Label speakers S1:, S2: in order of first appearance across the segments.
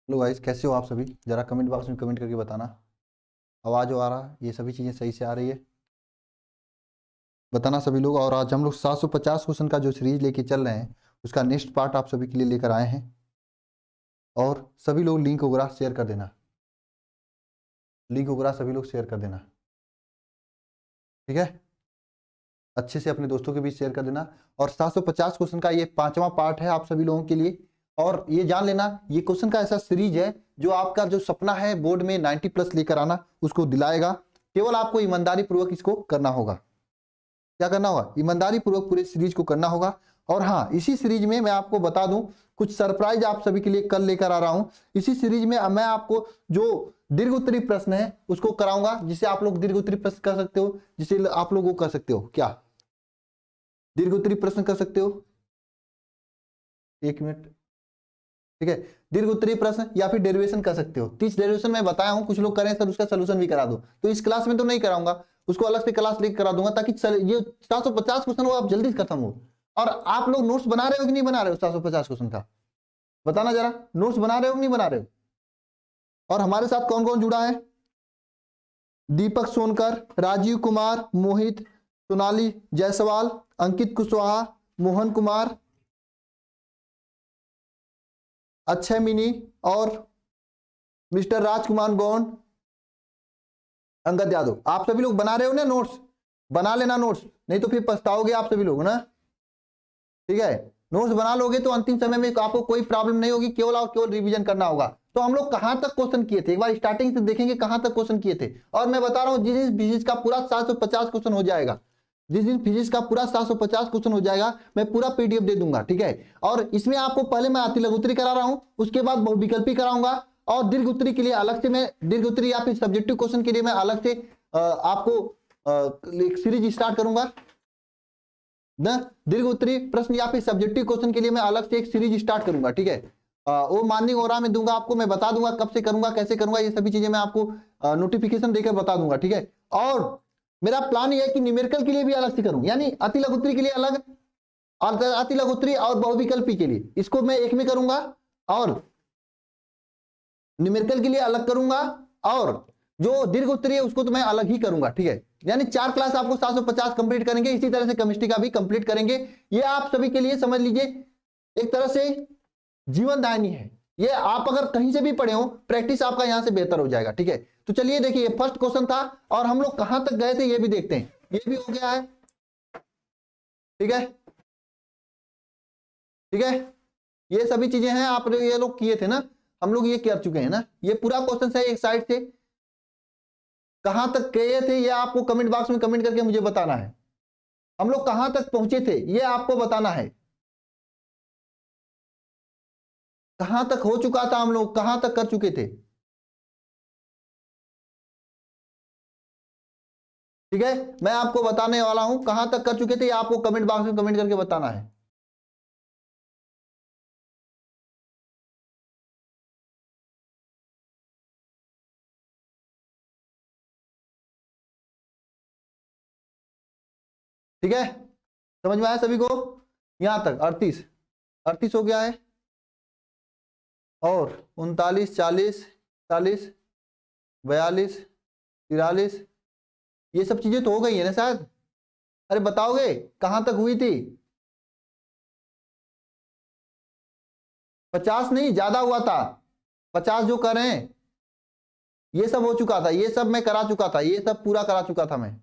S1: Hello guys, कैसे हो आप सभी? जरा कमेंट बॉक्स में कमेंट करके बताना। आवाज़ आ रहा है, ये सभी चीज़ें सही से आ रही है बताना सभी लोग। और आज हम लोग 750 क्वेश्चन का जो सीरीज लेके चल रहे हैं उसका नेक्स्ट पार्ट आप सभी के लिए लेकर आए हैं। और सभी लोग लिंक वगैरह शेयर कर देना, लिंक वगैरह सभी लोग शेयर कर देना, ठीक है? अच्छे से अपने दोस्तों के बीच शेयर कर देना। और 750 क्वेश्चन का ये 5वां पार्ट है आप सभी लोगों के लिए। और ये जान लेना, ये क्वेश्चन का ऐसा सीरीज है जो आपका जो सपना है बोर्ड में 90+ लेकर आना उसको दिलाएगा। केवल आपको ईमानदारी पूर्वक इसको करना होगा। क्या करना होगा? ईमानदारी पूर्वक पूरे सीरीज को करना होगा। और हाँ, इसी सीरीज में मैं आपको बता दूं, कुछ सरप्राइज आप सभी के लिए कल लेकर आ रहा हूं। इसी सीरीज में मैं आपको जो दीर्घ उत्तरी प्रश्न है उसको कराऊंगा, जिसे आप लोग दीर्घ उत्तरी प्रश्न कर सकते हो, जिसे आप लोग वो कर सकते हो। क्या दीर्घ उत्तरी प्रश्न कर सकते हो? एक मिनट, ठीक है। दीर्घ उत्तरी प्रश्न या फिर डेरिवेशन कर सकते हो। 30 डेरिवेशन मैं बताया हूं, कुछ लोग करें सर उसका सोल्यूशन भी करा दो, तो इस क्लास में तो नहीं कराऊंगा, उसको अलग से क्लास लेकर करा दूंगा, ताकि ये 750 क्वेश्चन वो आप जल्दी खत्म हो। और आप लोग नोट्स बना रहे हो कि नहीं बना रहे हो? 750 क्वेश्चन का बताना जरा, नोट्स बना रहे हो कि नहीं बना रहे हो? और हमारे साथ कौन कौन जुड़ा है? दीपक सोनकर, राजीव कुमार, मोहित, सोनाली जायसवाल, अंकित कुशवाहा, मोहन कुमार, अक्षय मिनी और मिस्टर राजकुमार गौंड, अंगद यादव। आप सभी लोग बना रहे हो ना नोट्स? बना लेना नोट्स, नहीं तो फिर पछताओगे आप सभी लोग ना, ठीक है? नोट्स बना लोगे तो अंतिम समय में आपको कोई प्रॉब्लम नहीं होगी, केवल और केवल रिवीजन करना होगा। तो हम लोग कहां तक क्वेश्चन किए थे, एक बार स्टार्टिंग से देखेंगे कहां तक क्वेश्चन किए थे। और मैं बता रहा हूं, जिस दिन फिजिक्स का पूरा 750 क्वेश्चन हो जाएगा, जिस दिन फिजिक्स का पूरा 750 क्वेश्चन हो जाएगा, मैं पूरा पीडीएफ दे दूंगा, ठीक है? और इसमें आपको पहले मैं अति लघु उत्तरी करा रहा हूं, उसके बाद बहुविकल्पी कराऊंगा, और दीर्घ उत्तरी के लिए अलग से मैं, दीर्घ उत्तरी या फिर सब्जेक्टिव क्वेश्चन के लिए मैं अलग से आपको एक सीरीज स्टार्ट करूंगा ना। दीर्घ उत्तरी प्रश्न या फिर सब्जेक्टिव क्वेश्चन के लिए मैं अलग से एक सीरीज स्टार्ट करूंगा, ठीक है? वो मॉर्निंग ओरा में दूंगा आपको, मैं बता दूंगा कब से करूंगा, कैसे करूंगा, ये सभी चीजें मैं आपको नोटिफिकेशन देकर बता दूंगा, ठीक है? और मेरा प्लान ये है कि न्यूमेरिकल के लिए भी अलग से करूं, यानी अति लघु उत्तरी के लिए अलग, और अति लघु उत्तरी और बहुविकल्पी के लिए इसको मैं एक में करूंगा, और न्यूमेरिकल के लिए अलग करूंगा, और जो दीर्घ उत्तरी है उसको तो मैं अलग ही करूंगा, ठीक है? यानी 4 क्लास आपको 750 कंप्लीट करेंगे। इसी तरह से केमिस्ट्री का भी कंप्लीट करेंगे। ये आप सभी के लिए समझ लीजिए एक तरह से जीवनदायिनी है। ये आप अगर कहीं से भी पढ़े हो, प्रैक्टिस आपका यहां से बेहतर हो जाएगा, ठीक है? तो चलिए देखिए, फर्स्ट क्वेश्चन था और हम लोग कहां तक गए थे ये भी देखते हैं। ये भी हो गया है, ठीक है? ठीक है, ये सभी चीजें हैं, आप ये लोग किए थे ना, हम लोग ये कर चुके हैं ना। ये पूरा क्वेश्चन है एक साइड से, कहां तक गए थे ये आपको कमेंट बॉक्स में कमेंट करके मुझे बताना है। हम लोग कहां तक पहुंचे थे ये आपको बताना है। कहां तक हो चुका था, हम लोग कहां तक कर चुके थे, ठीक है? मैं आपको बताने वाला हूं कहां तक कर चुके थे, ये आपको कमेंट बॉक्स में कमेंट करके बताना है। ठीक है, समझ में आया सभी को? यहां तक 38 38 हो गया है, और 39, 40, 40, 42, 43, ये सब चीजें तो हो गई है ना शायद? अरे बताओगे कहां तक हुई थी? 50 नहीं, ज्यादा हुआ था। 50 जो कर रहे हैं, ये सब हो चुका था, ये सब मैं करा चुका था, ये सब पूरा करा चुका था मैं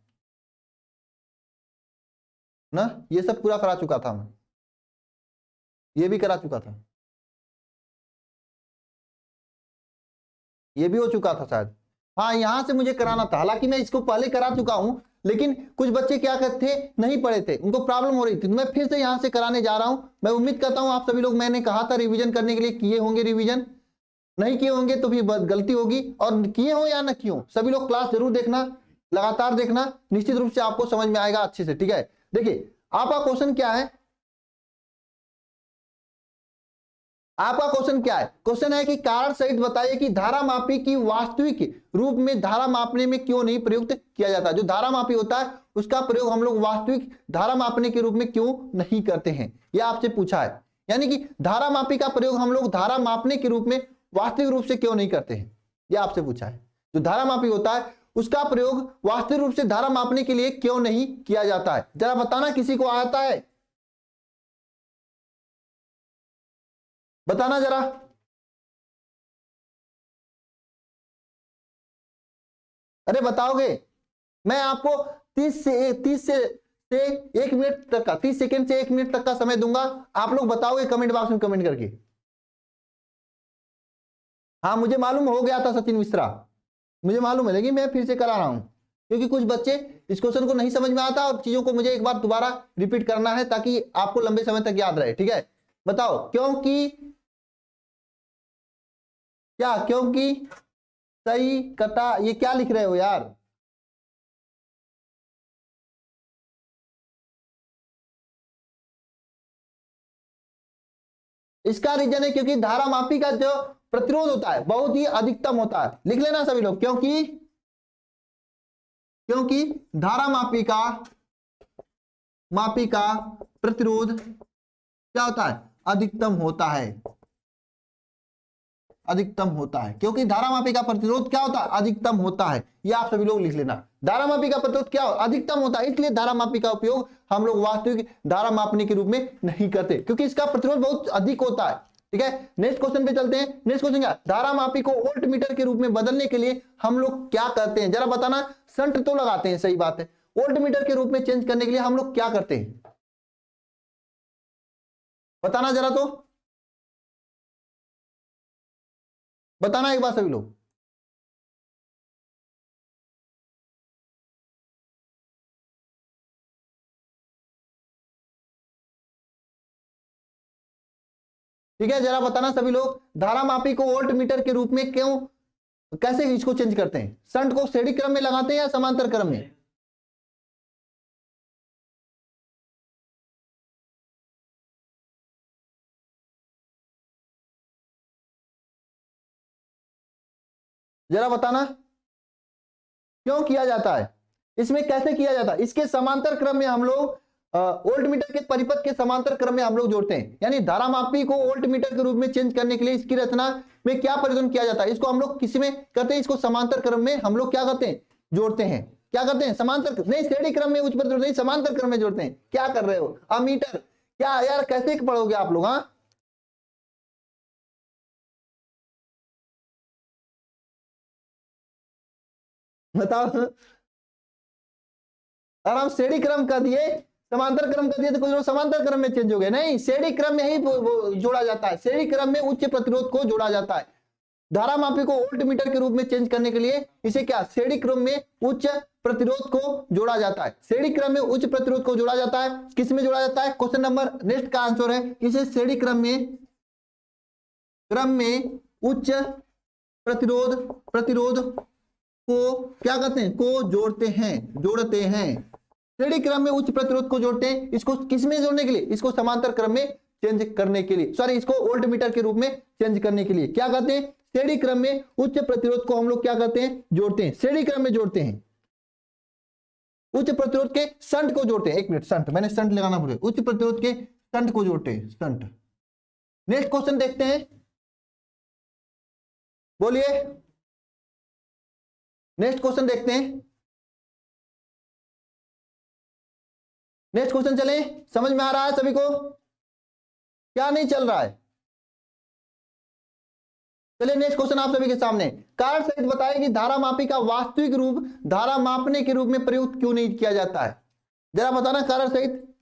S1: ना, ये सब पूरा करा चुका था मैं, ये भी करा चुका था, ये भी हो चुका था शायद। हाँ, यहां से मुझे कराना था, हालांकि मैं इसको पहले करा चुका हूं, लेकिन कुछ बच्चे क्या करते थे, नहीं पढ़े थे, उनको प्रॉब्लम हो रही थी, तो मैं फिर से यहां से कराने जा रहा हूं। मैं उम्मीद करता हूं आप सभी लोग, मैंने कहा था रिवीजन करने के लिए, किए होंगे रिवीजन। नहीं किए होंगे तो फिर गलती होगी, और किए हो या न किए हो, सभी लोग क्लास जरूर देखना, लगातार देखना, निश्चित रूप से आपको समझ में आएगा अच्छे से, ठीक है? देखिए आपका क्वेश्चन क्या है, आपका क्वेश्चन क्या है? क्वेश्चन है कि कारण सहित बताइए कि धारा मापी की वास्तविक रूप में धारा मापने में क्यों नहीं प्रयुक्त किया जाता। जो धारा मापी होता है उसका प्रयोग हम लोग वास्तविक धारा मापने के रूप में क्यों नहीं करते हैं, यह आपसे पूछा है। यानी कि धारा मापी का प्रयोग हम लोग धारा मापने के रूप में वास्तविक रूप से क्यों नहीं करते हैं, ये आपसे पूछा है। जो धारा मापी होता है उसका प्रयोग वास्तविक रूप से धारा मापने के लिए क्यों नहीं किया जाता है, जरा बताना, किसी को आता है, बताना जरा। अरे बताओगे, मैं आपको 30 से 1 मिनट तक का, 30 सेकेंड से 1 मिनट तक का समय दूंगा, आप लोग बताओगे कमेंट बॉक्स में कमेंट करके। हाँ मुझे मालूम हो गया था सचिन मिश्रा, मुझे मालूम है, लेकिन मैं फिर से करा रहा हूं क्योंकि कुछ बच्चे इस क्वेश्चन को नहीं समझ में आता और चीजों को मुझे एक बार दोबारा रिपीट करना है ताकि आपको लंबे समय तक याद रहे। ठीक है, बताओ क्योंकि, क्या क्योंकि सही कटा, ये क्या लिख रहे हो यार, इसका रीजन है क्योंकि धारा मापी का जो प्रतिरोध होता है बहुत ही अधिकतम होता है। लिख लेना सभी लोग, क्योंकि धारा मापी का प्रतिरोध क्या होता है, अधिकतम होता है, अधिकतम होता है, क्योंकि धारा मापी का प्रतिरोध क्या होता है, अधिकतम होता है। ये आप सभी लोग लिख लेना, धारा मापी का प्रतिरोध क्या हो, अधिकतम होता है, इसलिए धारा मापी का उपयोग हम लोग वास्तविक धारा मापने के रूप में नहीं करते क्योंकि इसका प्रतिरोध बहुत अधिक होता है। ठीक है, नेक्स्ट क्वेश्चन पे चलते हैं। नेक्स्ट क्वेश्चन क्या, धारा मापी को वोल्ट मीटर के रूप में बदलने के लिए हम लोग क्या करते हैं, जरा बताना। शंट तो लगाते हैं, सही बात है, वोल्ट मीटर के रूप में चेंज करने के लिए हम लोग क्या करते हैं, बताना जरा, तो बताना एक बार सभी लोग। ठीक है, जरा बताना सभी लोग, धारा मापी को वोल्ट मीटर के रूप में क्यों, कैसे इसको चेंज करते हैं, शंट को श्रेणी क्रम में लगाते हैं या समांतर क्रम में, जरा बताना क्यों किया जाता है, इसमें कैसे किया जाता है। इसके समांतर क्रम में हम लोग वोल्ट मीटर के परिपथ के समांतर क्रम में हम लोग जोड़ते हैं, यानी धारा मापी को वोल्ट मीटर के रूप में चेंज करने के लिए इसकी रचना में क्या परिवर्तन किया जाता है, इसको हम लोग किसी में करते हैं, इसको समांतर क्रम में हम लोग क्या करते हैं, जोड़ते हैं। क्या करते हैं, समांतर नहीं, श्रेणी क्रम में उच्च प्रतिरोध नहीं, समांतर क्रम में जोड़ते हैं। क्या कर रहे हो अमीटर, क्या यार कैसे पढ़ोगे आप लोग, हाँ बताओ। और हम श्रेणी क्रम कर दिए, समांतर क्रम कर दिए तो कुछ लोग समांतर क्रम में चेंज हो गए, नहीं, श्रेणी क्रम में ही वो जोड़ा जाता है, श्रेणी क्रम में उच्च प्रतिरोध को जोड़ा जाता है। धारा मापी को वोल्ट मीटर के रूप में चेंज करने के लिए इसे क्या, श्रेणी क्रम में उच्च प्रतिरोध को जोड़ा जाता है, श्रेणी क्रम में उच्च प्रतिरोध को जोड़ा जाता है। किस में जोड़ा जाता है, क्वेश्चन नंबर नेक्स्ट का आंसर है, इसे श्रेणी क्रम में उच्च प्रतिरोध को क्या कहते हैं, को जोड़ते हैं, श्रेणी क्रम में उच्च प्रतिरोध को जोड़ते हैं। इसको किस में जोड़ने के लिए, इसको समांतर क्रम में चेंज करने के लिए, सॉरी इसको वोल्ट मीटर के रूप में चेंज करने के लिए क्या कहते हैं, श्रेणी क्रम में उच्च प्रतिरोध को हम लोग क्या करते हैं, जोड़ते हैं, श्रेणी क्रम में जोड़ते हैं, उच्च प्रतिरोध के शंट को जोड़ते हैं। एक मिनट, शंट मैंने शंट लगाना भूल गया, उच्च प्रतिरोध के शंट को जोड़ते हैं, शंट। नेक्स्ट क्वेश्चन देखते हैं, बोलिए, नेक्स्ट क्वेश्चन देखते हैं, नेक्स्ट क्वेश्चन चले, समझ में आ रहा है सभी को, क्या नहीं चल रहा है, चलिए नेक्स्ट क्वेश्चन आप सभी के सामने, कारण सहित बताएं कि धारा मापी का वास्तविक रूप धारा मापने के रूप में प्रयुक्त क्यों नहीं किया जाता है, जरा बताना कारण सहित।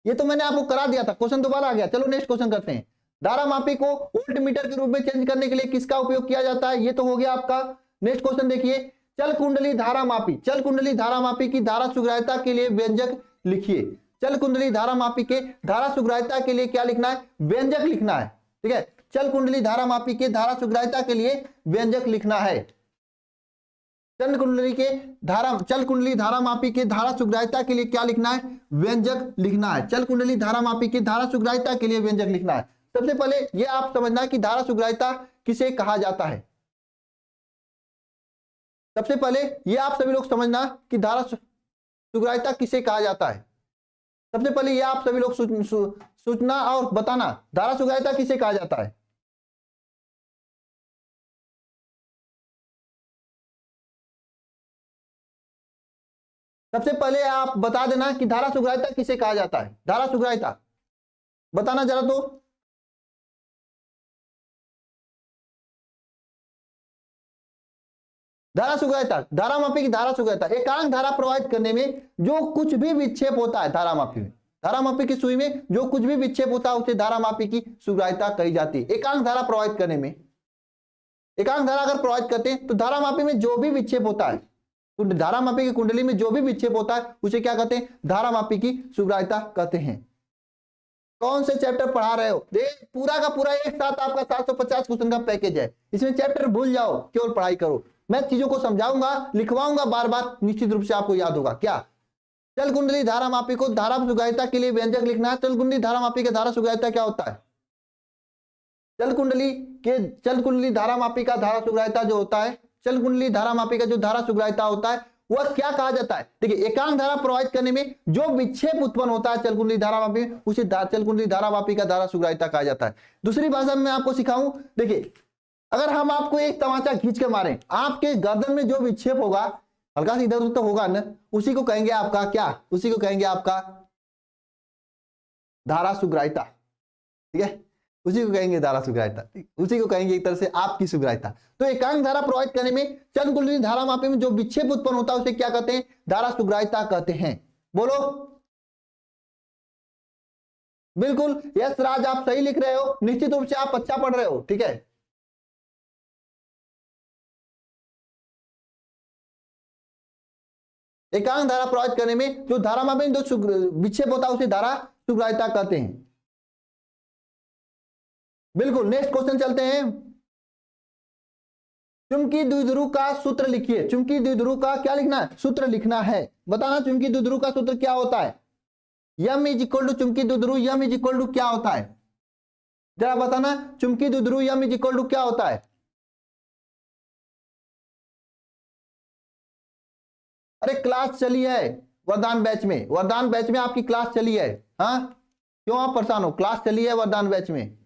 S1: ये तो मैंने आपको करा दिया था, क्वेश्चन दोबारा आ गया। चलो नेक्स्ट क्वेश्चन करते हैं, धारा मापी को वोल्ट मीटर के रूप में चेंज करने के लिए किसका उपयोग किया जाता है, ये तो हो गया आपका। नेक्स्ट क्वेश्चन देखिए, चल कुंडली धारा मापी की धारा सुग्राह्यता के लिए व्यंजक लिखिए। चल कुंडली धारा मापी के धारा सुग्राह्यता के लिए क्या लिखना है, व्यंजक लिखना है। ठीक है, चल कुंडली धारा मापी के धारा सुग्राह्यता के लिए व्यंजक लिखना है। चल कुंडली धारा मापी के धारा सुग्राह्यता के लिए क्या लिखना है, व्यंजक लिखना है। चल कुंडली धारा मापी के धारा सुग्राह्यता के लिए व्यंजक लिखना है। सबसे पहले ये आप समझना कि धारा सुग्राह्यता किसे कहा जाता है, सबसे पहले ये आप सभी लोग समझना कि धारा सुग्राह्यता किसे कहा जाता है। सबसे पहले ये आप सभी लोग सूचना और बताना, धारा सुग्राह्यता किसे कहा जाता है? सबसे पहले आप बता देना कि धारा सुग्राह्यता किसे कहा जाता है। धारा सुग्राह्यता बताना जरा तो। धारा सुग्राह्यता, धारा मापी की धारा सुग्राह्यता, एकांक धारा प्रवाहित करने में जो कुछ भी विक्षेप होता है धारा मापी में, धारा मापी की सुई में जो कुछ भी विक्षेप होता है उसे धारा मापी की सुग्राह्यता कही जाती है। एकांक धारा प्रवाहित करने में, एकांक धारा अगर प्रवाहित करते हैं तो धारा मापी में जो भी विक्षेप होता है, धारा मापी की कुंडली में जो भी विक्षेप होता है उसे क्या कहते हैं? धारा मापी की सुग्राह्यता कहते हैं। कौन से चैप्टर पढ़ा रहे हो? देख पूरा का पूरा एक साथ आपका 750 क्वेश्चन का पैकेज है, इसमें चैप्टर भूल जाओ, केवल पढ़ाई करो। मैं चीजों को समझाऊंगा, लिखवाऊंगा बार बार, निश्चित रूप से आपको याद होगा। क्या? चल कुंडली धारा मापी को धारा सुग्राह्यता के लिए व्यंजक लिखना है। चल कुंडली धारा मापी का धारा सुग्राह्यता क्या होता है? चल कुंडली धारा मापी का धारा सुग्राह्यता जो होता है, चल कुंडली धारा मापी का जो धारा सुग्राह्यता होता है वह क्या कहा जाता है? देखिए, एकांक धारा प्रवाहित करने में जो विक्षेप उत्पन्न होता है चल कुंडली धारा मापी में, उसे चल कुंडली धारा मापी का धारा सुग्राह्यता कहा जाता है। दूसरी भाषा में मैं आपको सिखाऊं, देखिए अगर हम आपको एक तमाचा खींच के मारें, आपके गर्दन में जो विक्षेप होगा, हल्का सा इधर उधर तो होगा ना, उसी को कहेंगे आपका क्या? उसी को कहेंगे आपका धारा सुग्राह्यता। ठीक है, उसी को कहेंगे धारा सुग्राह्यता, उसी को कहेंगे एक तरह से आपकी सुग्राह्यता। तो एकांक धारा प्रवाहित करने में चल कुंडली धारा मापी में जो विक्षेप उत्पन्न होता है उसे क्या कहते हैं? धारा सुग्राह्यता कहते हैं। बोलो। बिल्कुल यस राज, आप सही लिख रहे हो, निश्चित रूप से आप अच्छा पढ़ रहे हो। ठीक है, एकांक धारा प्रवाहित करने में जो धारा मापी में जो विक्षेप होता है उसे धारा सुग्राह्यता कहते हैं। बिल्कुल, नेक्स्ट क्वेश्चन चलते हैं। चुंबकीय द्विध्रुव का सूत्र लिखिए। चुंबकीय द्विध्रुव का क्या लिखना है? सूत्र लिखना है। बताना चुंबकीय द्विध्रुव का सूत्र क्या होता है? यम इज इक्वल टू चुंबकीय द्विध्रुव यम इज इक्वल टू क्या होता है? जरा बताना, चुंबकीय द्विध्रुव यम इज इक्वल टू क्या होता है? अरे क्लास चली है वरदान बैच में, वरदान बैच में आपकी क्लास चली है। हाँ, क्यों आप परेशान हो? क्लास चली है वरदान बैच में,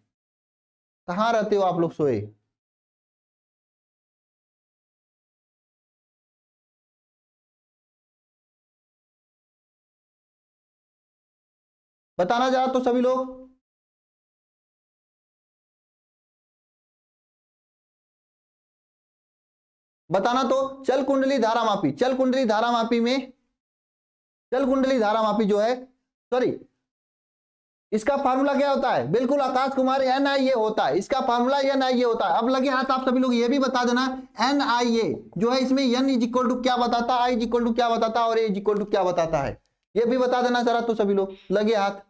S1: कहां रहते हो आप लोग सोए? बताना जरा तो सभी लोग। बताना तो। चल कुंडली धारा मापी, चल कुंडली धारा मापी में, चल कुंडली धारा मापी जो है, सॉरी, इसका फार्मूला क्या होता है? बिल्कुल आकाश कुमार, NIA होता है इसका फार्मूला, NIA होता है। अब लगे हाथ आप सभी लोग ये भी बता देना NIA जो है इसमें N इज इक्वल टू क्या बताता है, I इज इक्वल टू क्या बताता है और A इज इक्वल टू क्या बताता है, ये भी बता देना जरा तो सभी लोग, लगे हाथ।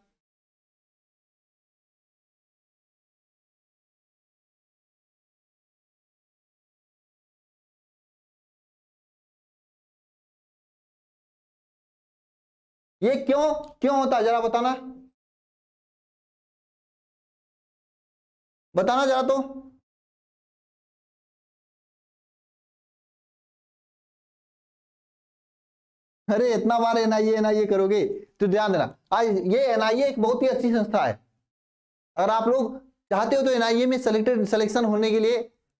S1: ये क्यों क्यों होता है जरा बताना, बताना जरा तो। अरे इतना बार NIA करोगे तो ध्यान देना, आज ये NIA एक बहुत ही अच्छी संस्था है। अगर आप लोग चाहते हो तो NIA में सिलेक्शन होने के लिए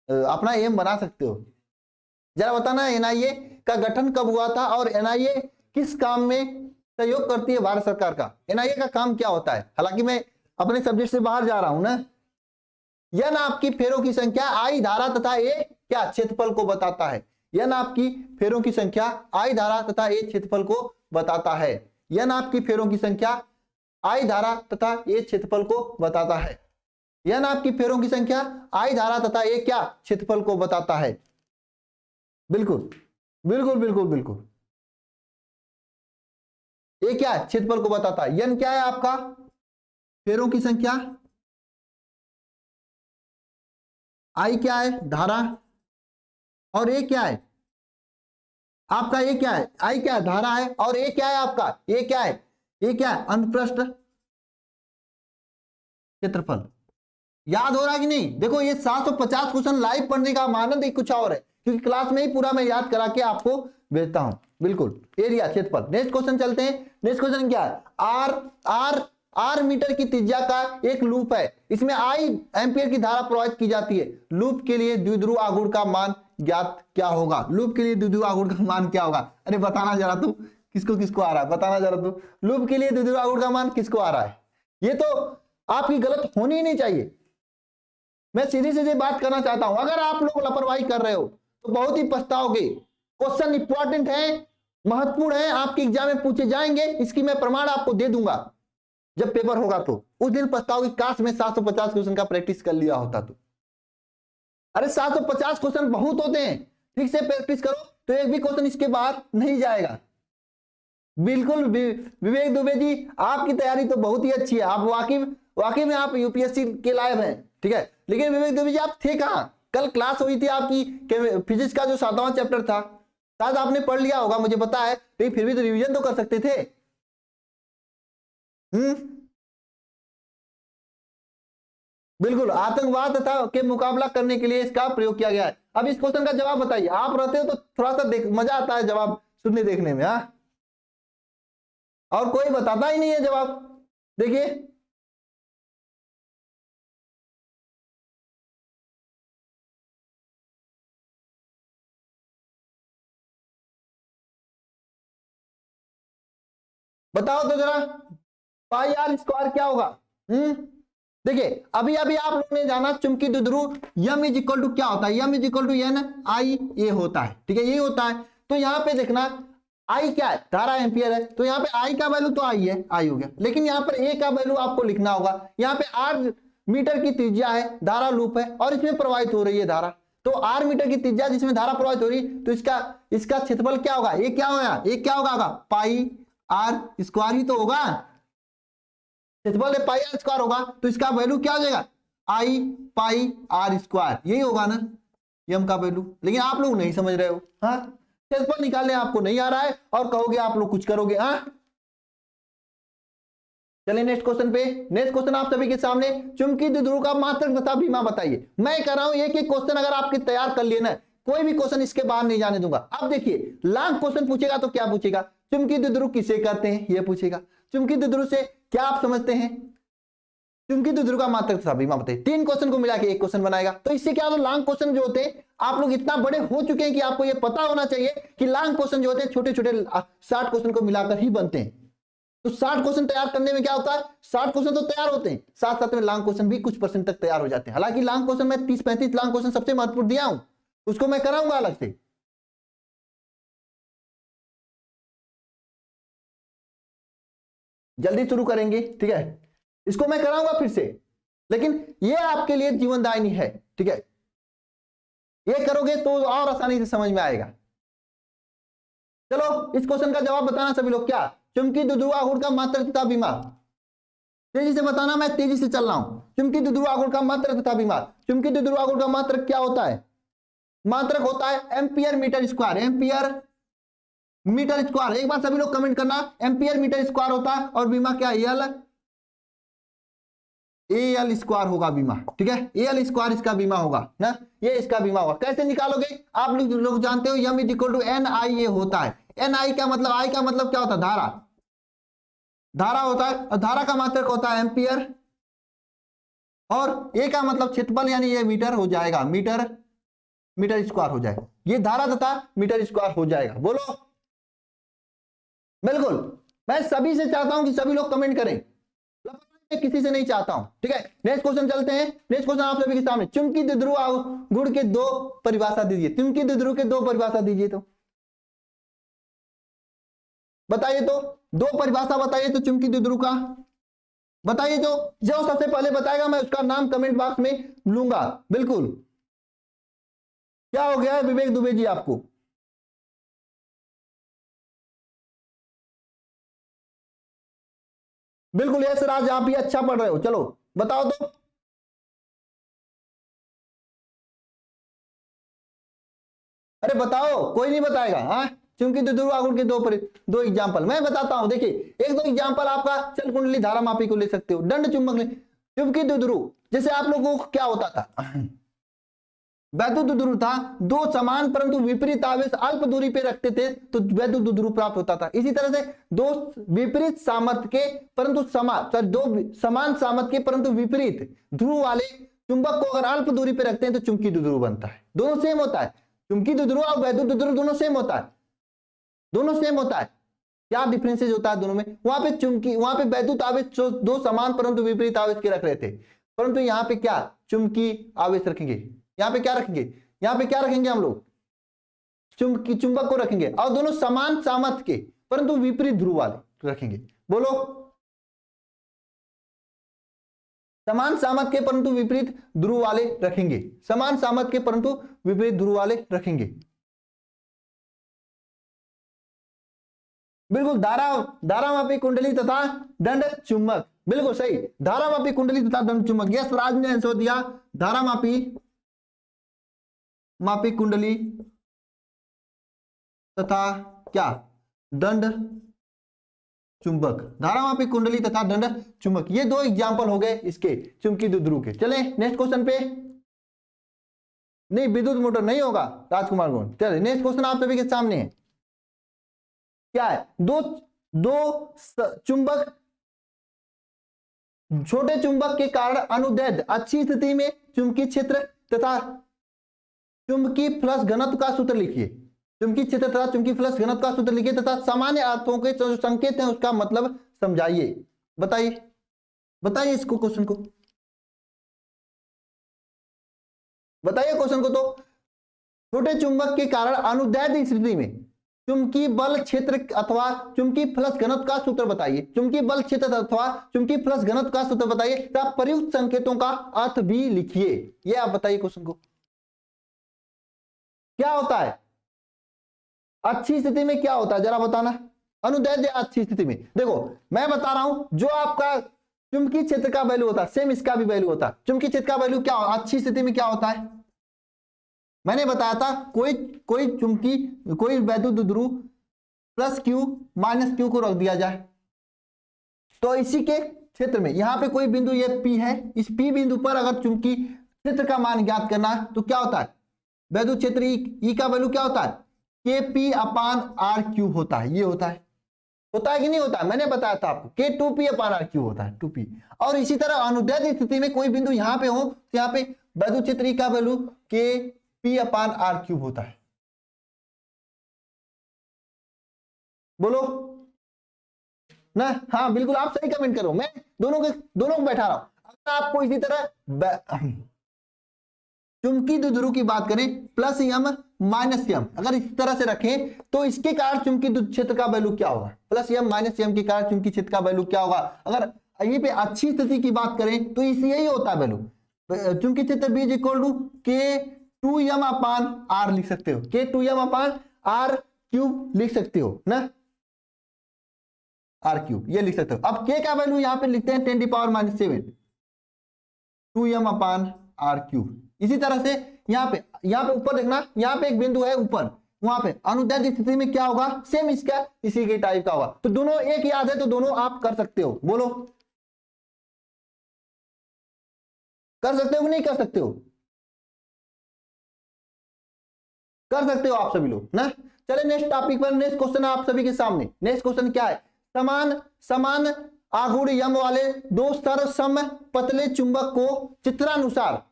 S1: अपना एम बना सकते हो। जरा बताना NIA का गठन कब हुआ था और NIA किस काम में सहयोग करती है भारत सरकार का? NIA का काम क्या होता है? हालांकि मैं अपने सब्जेक्ट से बाहर जा रहा हूं ना। यह आपकी फेरों की संख्या, I धारा तथा A क्या क्षेत्रफल को बताता है। यह आपकी फेरों की संख्या, I धारा तथा A क्षेत्रफल को बताता है। यह आपकी फेरों की संख्या, I धारा तथा A क्षेत्रफल को बताता है। यह आपकी फेरों की संख्या, I धारा तथा A क्या क्षेत्रफल को बताता है। बिल्कुल बिल्कुल बिल्कुल बिल्कुल, ये क्या है? क्षेत्रफल को बताता है। N क्या है आपका? फेरों की संख्या, I क्या है? धारा, और A क्या है आपका? A क्या है? I क्या है? धारा है, और A क्या है आपका? A क्या है? A क्या है? अंतःपृष्ठ क्षेत्रफल। याद हो रहा कि नहीं? देखो ये 750 क्वेश्चन लाइव पढ़ने का आनंद ही कुछ और है, क्योंकि क्लास में ही पूरा मैं याद करा के आपको भेजता हूं। बिल्कुल, एरिया क्षेत्रफल। नेक्स्ट क्वेश्चन चलते हैं। नेक्स्ट क्वेश्चन क्या है, आर मीटर की त्रिज्या का एक लूप है, इसमें आई एम्पियर की धारा प्रवाहित की जाती है। लूप के लिए द्विध्रुव आघूर्ण का मान ज्ञात क्या होगा? लूप के लिए द्विध्रुव आघूर्ण का मान क्या होगा? अरे बताना जरा तू, किसको किसको आ रहा है, बताना जरा तू। लूप के लिए द्विध्रुव आघूर्ण का मान किसको आ रहा है? ये तो आपकी गलत होनी ही नहीं चाहिए। मैं सीधी सीधी बात करना चाहता हूं, अगर आप लोग लापरवाही कर रहे हो तो बहुत ही पछताओगे। क्वेश्चन इंपॉर्टेंट है, महत्वपूर्ण है, आपके एग्जाम में पूछे जाएंगे, इसकी मैं प्रमाण आपको दे दूंगा। जब पेपर होगा तो उस दिन पछताओगे, काश मैं 750 क्वेश्चन का प्रैक्टिस कर लिया होता तो। अरे 750 क्वेश्चन बहुत होते हैं, ठीक से प्रैक्टिस करो तो एक भी क्वेश्चन इसके बाहर नहीं जाएगा। बिल्कुल विवेक दुबे जी, आपकी तैयारी तो बहुत ही अच्छी है, आप वाकई में आप यूपीएससी के लायक हैं, ठीक है। लेकिन विवेक दुबे जी आप थे कहां? कल क्लास हुई थी आपकी फिजिक्स का जो 7वां चैप्टर था, शायद आपने पढ़ लिया होगा, मुझे पता है, लेकिन फिर भी तो रिवीजन तो कर सकते थे। बिल्कुल, आतंकवाद तथा के मुकाबला करने के लिए इसका प्रयोग किया गया है। अब इस क्वेश्चन का जवाब बताइए, आप रहते हो तो थोड़ा सा मजा आता है जवाब सुनने देखने में। हाँ, और कोई बताता ही नहीं है जवाब। देखिए, बताओ तो जरा, पाई आर स्क्वायर क्या होगा? देखिए, अभी अभी आप लोग ने जाना चुंबकीय द्विध्रुव यम इज इक्वल टू क्या होता है? M is equal to N आई ए होता है, ठीक है, ये होता है। तो यहां पे देखना, आई क्या है? धारा एम्पियर है, तो यहाँ पे आई का वैल्यू तो आई है, आई हो गया। लेकिन यहाँ पर ए का वैल्यू आपको लिखना होगा। यहाँ पे आर मीटर की त्रिज्या है, धारा लूप है, और इसमें प्रवाहित हो रही है धारा। तो आर मीटर की त्रिज्या जिसमें धारा प्रवाहित हो रही, तो इसका क्षेत्रफल क्या होगा? ये क्या होगा? ये क्या होगा? पाई आर स्क्वायर ही तो होगा। क्षेत्रफल पाई आर स्क्वायर होगा, तो इसका वैल्यू क्या हो जाएगा? आई पाई आर स्क्वायर, यही होगा ना यम का वैल्यू। लेकिन आप लोग नहीं समझ रहे हो। हाँ, क्षेत्रफल निकालने आपको नहीं आ रहा है और कहोगे आप लोग कुछ करोगे। हाँ, चलिए नेक्स्ट क्वेश्चन पे। नेक्स्ट क्वेश्चन आप सभी के सामने, चुंबकीय द्विध्रुव का मात्रक तथा बीमा बताइए। मैं कह रहा हूं एक एक क्वेश्चन अगर आपके तैयार कर लिए ना, कोई भी क्वेश्चन इसके बाहर नहीं जाने दूंगा। अब देखिए, लॉन्ग क्वेश्चन पूछेगा तो क्या पूछेगा? चुंबकीय द्विध्रुव किसे कहते हैं, ये पूछेगा। चुंबकीय द्विध्रुव से क्या आप समझते हैं? चुंबकीय द्विध्रुव का मात्रक तथा बीमा बताइए। 3 क्वेश्चन को मिला के एक क्वेश्चन बनाएगा। तो इससे क्या होता है, लॉन्ग क्वेश्चन जो होते हैं, आप लोग इतना बड़े हो चुके हैं कि आपको ये पता होना चाहिए कि लॉन्ग क्वेश्चन जो होते हैं छोटे छोटे 60 क्वेश्चन को मिलाकर ही बनते हैं। तो 60 क्वेश्चन तैयार करने में क्या होता है, 60 क्वेश्चन तो तैयार होते हैं, साथ साथ में लॉन्ग क्वेश्चन भी कुछ परसेंट तक तैयार हो जाते हैं। हालांकि लॉन्ग क्वेश्चन मैं 30-35 लॉन्ग क्वेश्चन सबसे महत्वपूर्ण दिया हूं, उसको मैं कराऊंगा अलग से। जल्दी शुरू करेंगे, ठीक है, इसको मैं कराऊंगा फिर से, लेकिन ये आपके लिए जीवनदायिनी है, ठीक है। ये करोगे तो और आसानी से समझ में आएगा। चलो इस क्वेश्चन का जवाब बताना सभी लोग। क्या? चुंबकीय द्विध्रुव आघूर्ण का मात्रक तथा बीमा, तेजी से बताना, मैं तेजी से चल रहा हूं। चुंबकीय द्विध्रुव आघूर्ण का मात्रक तथा बीमा। चुंबकीय द्विध्रुव आघूर्ण का मात्रक क्या होता है? मात्रक होता है ampere metre square. Ampere metre square, एक बार सभी लोग कमेंट करना, एम्पियर मीटर स्क्वायर होता है। और बीमा क्या? एल स्क्वायर होगा बीमा, ठीक है, एल स्क्वायर इसका बीमा होगा ना, ये इसका बीमा होगा। कैसे निकालोगे? आप लोग जानते हो यम इज इक्वल टू एन आई ए होता है। एन आई का मतलब, आई का मतलब क्या होता है? धारा, धारा होता है, और धारा का मात्रक होता है एम्पियर, और ए का मतलब क्षेत्रफल, यानी ये मीटर हो जाएगा, मीटर स्क्वायर हो जाएगा। ये धारा तथा मीटर स्क्वायर हो जाएगा। बोलो बिल्कुल। मैं सभी से चाहता हूं कि सभी लोग कमेंट करें, किसी से नहीं चाहता हूं, ठीक है। नेक्स्ट क्वेश्चन चलते हैं। नेक्स्ट क्वेश्चन आप सभी के सामने, चुंबकीय द्विध्रुव आघूर्ण के 2 परिभाषा दीजिए। चुंबकीय द्विध्रुव के 2 परिभाषा दीजिए, तो बताइए, तो 2 परिभाषा बताइए तो चुंबकीय द्विध्रुव का बताइए। जो सबसे पहले बताएगा मैं उसका नाम कमेंट बॉक्स में लूंगा। बिल्कुल। क्या हो गया है विवेक दुबे जी आपको? बिल्कुल यस राज, आप भी अच्छा पढ़ रहे हो, चलो बताओ तो। अरे बताओ, कोई नहीं बताएगा। हाँ, चूंकि द्विध्रुव आघूर्ण के 2 एग्जांपल मैं बताता हूं। देखिए, 1-2 एग्जांपल आपका चल कुंडली धारा मापी को ले सकते हो, दंड चुंबक चुंबकीय द्विध्रुव, जैसे आप लोगों को क्या होता था, वैद्युत ध्रुव था, दो समान परंतु विपरीत आवेश अल्प दूरी पे रखते थे तो वैद्युत ध्रुव प्राप्त होता था। इसी तरह से दो विपरीत सामर्थ्य के परंतु दो समान सामर्थ्य के परंतु विपरीत ध्रुव वाले चुंबक को अगर अल्प दूरी पे रखते हैं तो चुंबकीय ध्रुव बनता है। दोनों सेम होता है, चुंबकीय ध्रुव और वैद्युत ध्रुव दोनों सेम होता है, दोनों सेम होता है। क्या डिफरेंसेस होता है दोनों में? वहां पे वहां पे वैद्युत आवेश दो समान परंतु विपरीत आवेश के रख रहे थे, परंतु यहाँ पे क्या चुंबकीय आवेश रखेंगे। यहाँ पे क्या रखेंगे? यहाँ पे क्या रखेंगे हम लोग? चुंबक को रखेंगे और दोनों समान सामर्थ्य के परंतु विपरीत ध्रुव वाले रखेंगे। बोलो, समान सामर्थ्य के परंतु विपरीत ध्रुव वाले रखेंगे, समान सामर्थ्य के परंतु विपरीत ध्रुव वाले रखेंगे। बिल्कुल, धारामापी कुंडली तथा दंड चुंबक, बिल्कुल सही, धारामापी कुंडली तथा दंड चुंबक। यस, राज ने आंसर दिया धारामापी कुंडली तथा क्या? दंड चुंबक। धारामापी कुंडली तथा दंड चुंबक, ये दो एग्जांपल हो गए इसके चुंबकीय ध्रुव के। चले नेक्स्ट क्वेश्चन पे। नहीं, विद्युत मोटर नहीं होगा राजकुमार गौंड। चलिए नेक्स्ट क्वेश्चन आप सभी के सामने है। क्या है? दो चुंबक, छोटे चुंबक के कारण अनुदैर्ध्य अच्छी स्थिति में चुंबकीय क्षेत्र तथा चुंबकीय फ्लक्स घनत्व का सूत्र लिखिए। चुंबकीय क्षेत्र तथा चुंबकीय फ्लक्स घनत्व का सूत्र लिखिए तथा सामान्य अर्थों के जो संकेत हैं उसका मतलब समझाइए। बताइए, बताइए इसको, क्वेश्चन को बताइए, क्वेश्चन को। तो छोटे चुंबक के कारण अनुदैर्ध्य स्थिति में चुंबकीय बल क्षेत्र अथवा चुंबकीय फ्लक्स घनत्व का सूत्र बताइए। चुंबकीय बल क्षेत्र अथवा चुंबकीय फ्लक्स घनत्व का सूत्र बताइए तथा प्रयुक्त संकेतों का अर्थ भी लिखिए। ये आप बताइए क्वेश्चन को। क्या होता है अच्छी स्थिति में? क्या होता है जरा बताना। अनुदैर्ध्य अच्छी स्थिति में, देखो मैं बता रहा हूं, जो आपका चुंबकीय क्षेत्र का वैल्यू होता है सेम इसका भी वैल्यू होता है। चुंबकीय क्षेत्र का वैल्यू क्या होता है अच्छी स्थिति में? क्या होता है मैंने बताया था, कोई वैद्युत ध्रुव प्लस क्यू माइनस क्यू को रख दिया जाए तो इसी के क्षेत्र में यहां पे कोई बिंदु ये पी है, इस पी बिंदु पर अगर चुंबकीय क्षेत्र का मान ज्ञात करना है तो क्या होता है? वैद्युत क्षेत्र ई का वैल्यू क्या होता है? के पी अपान आर क्यूब होता है। ये होता है कि नहीं होता है? मैंने बताया था आपको, के 2p अपान आर क्यूब होता है, 2p। और इसी तरह अनुदैर्ध्य स्थिति में कोई बिंदु यहां पे हो तो यहाँ पे वैद्युत क्षेत्र ई का वैल्यू के पी अपान आर क्यूब होता है। बोलो ना? हाँ बिल्कुल, आप सही कमेंट करो। मैं दोनों को बैठा रहा हूं। अगर आपको इसी तरह चुंबकीय ध्रुव की बात करें प्लस एम माइनस एम, अगर इस तरह से रखें तो इसके कारण चुंबकीय क्षेत्र का वैल्यू क्या होगा? प्लस एम माइनस एम के कारण चुंबकीय क्षेत्र का वैल्यू क्या होगा? अगर ये पे अच्छी स्थिति की बात करें तो इसी यही होता है वैल्यू। चुंबकीय क्षेत्र बी इज इक्वल टू के 2m अपान आर लिख सकते हो, के 2m अपान आर क्यूब लिख सकते हो ना, आर क्यूब ये लिख सकते हो। अब के का वैल्यू यहां पे लिखते हैं 10⁻⁷ 2m अपान आर क्यूब। इसी तरह से यहाँ पे ऊपर देखना, यहाँ पे एक बिंदु है ऊपर, वहां पे अनुदैर्ध्य स्थिति में क्या होगा? सेम इसका इसी के टाइप का होगा। तो दोनों एक याद है तो दोनों आप कर सकते हो। बोलो, कर सकते हो कि नहीं कर सकते हो? कर सकते हो आप सभी लोग ना। चले नेक्स्ट टॉपिक पर, नेक्स्ट क्वेश्चन आप सभी के सामने। नेक्स्ट क्वेश्चन क्या है? समान आघूर्ण यम वाले दो स्तर सम पतले चुंबक को चित्रानुसार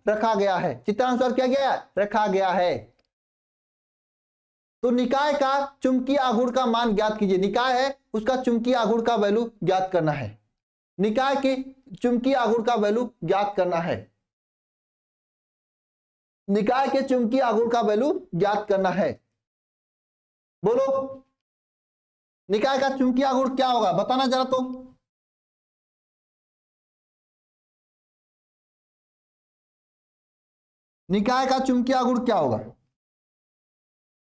S1: रखा गया है। चित्रानुसार क्या गया है? रखा गया है। तो निकाय का चुंबकीय आघूर्ण का मान ज्ञात कीजिए। निकाय है उसका चुंबकीय आघूर्ण का वैल्यू ज्ञात करना है। निकाय के चुंबकीय आघूर्ण का वैल्यू ज्ञात करना है। निकाय के चुंबकीय आघूर्ण का वैल्यू ज्ञात करना है। बोलो, निकाय का चुंबकीय आघूर्ण क्या होगा? बताना जरा तो। निकाय का चुंबकीय आघूर्ण क्या होगा?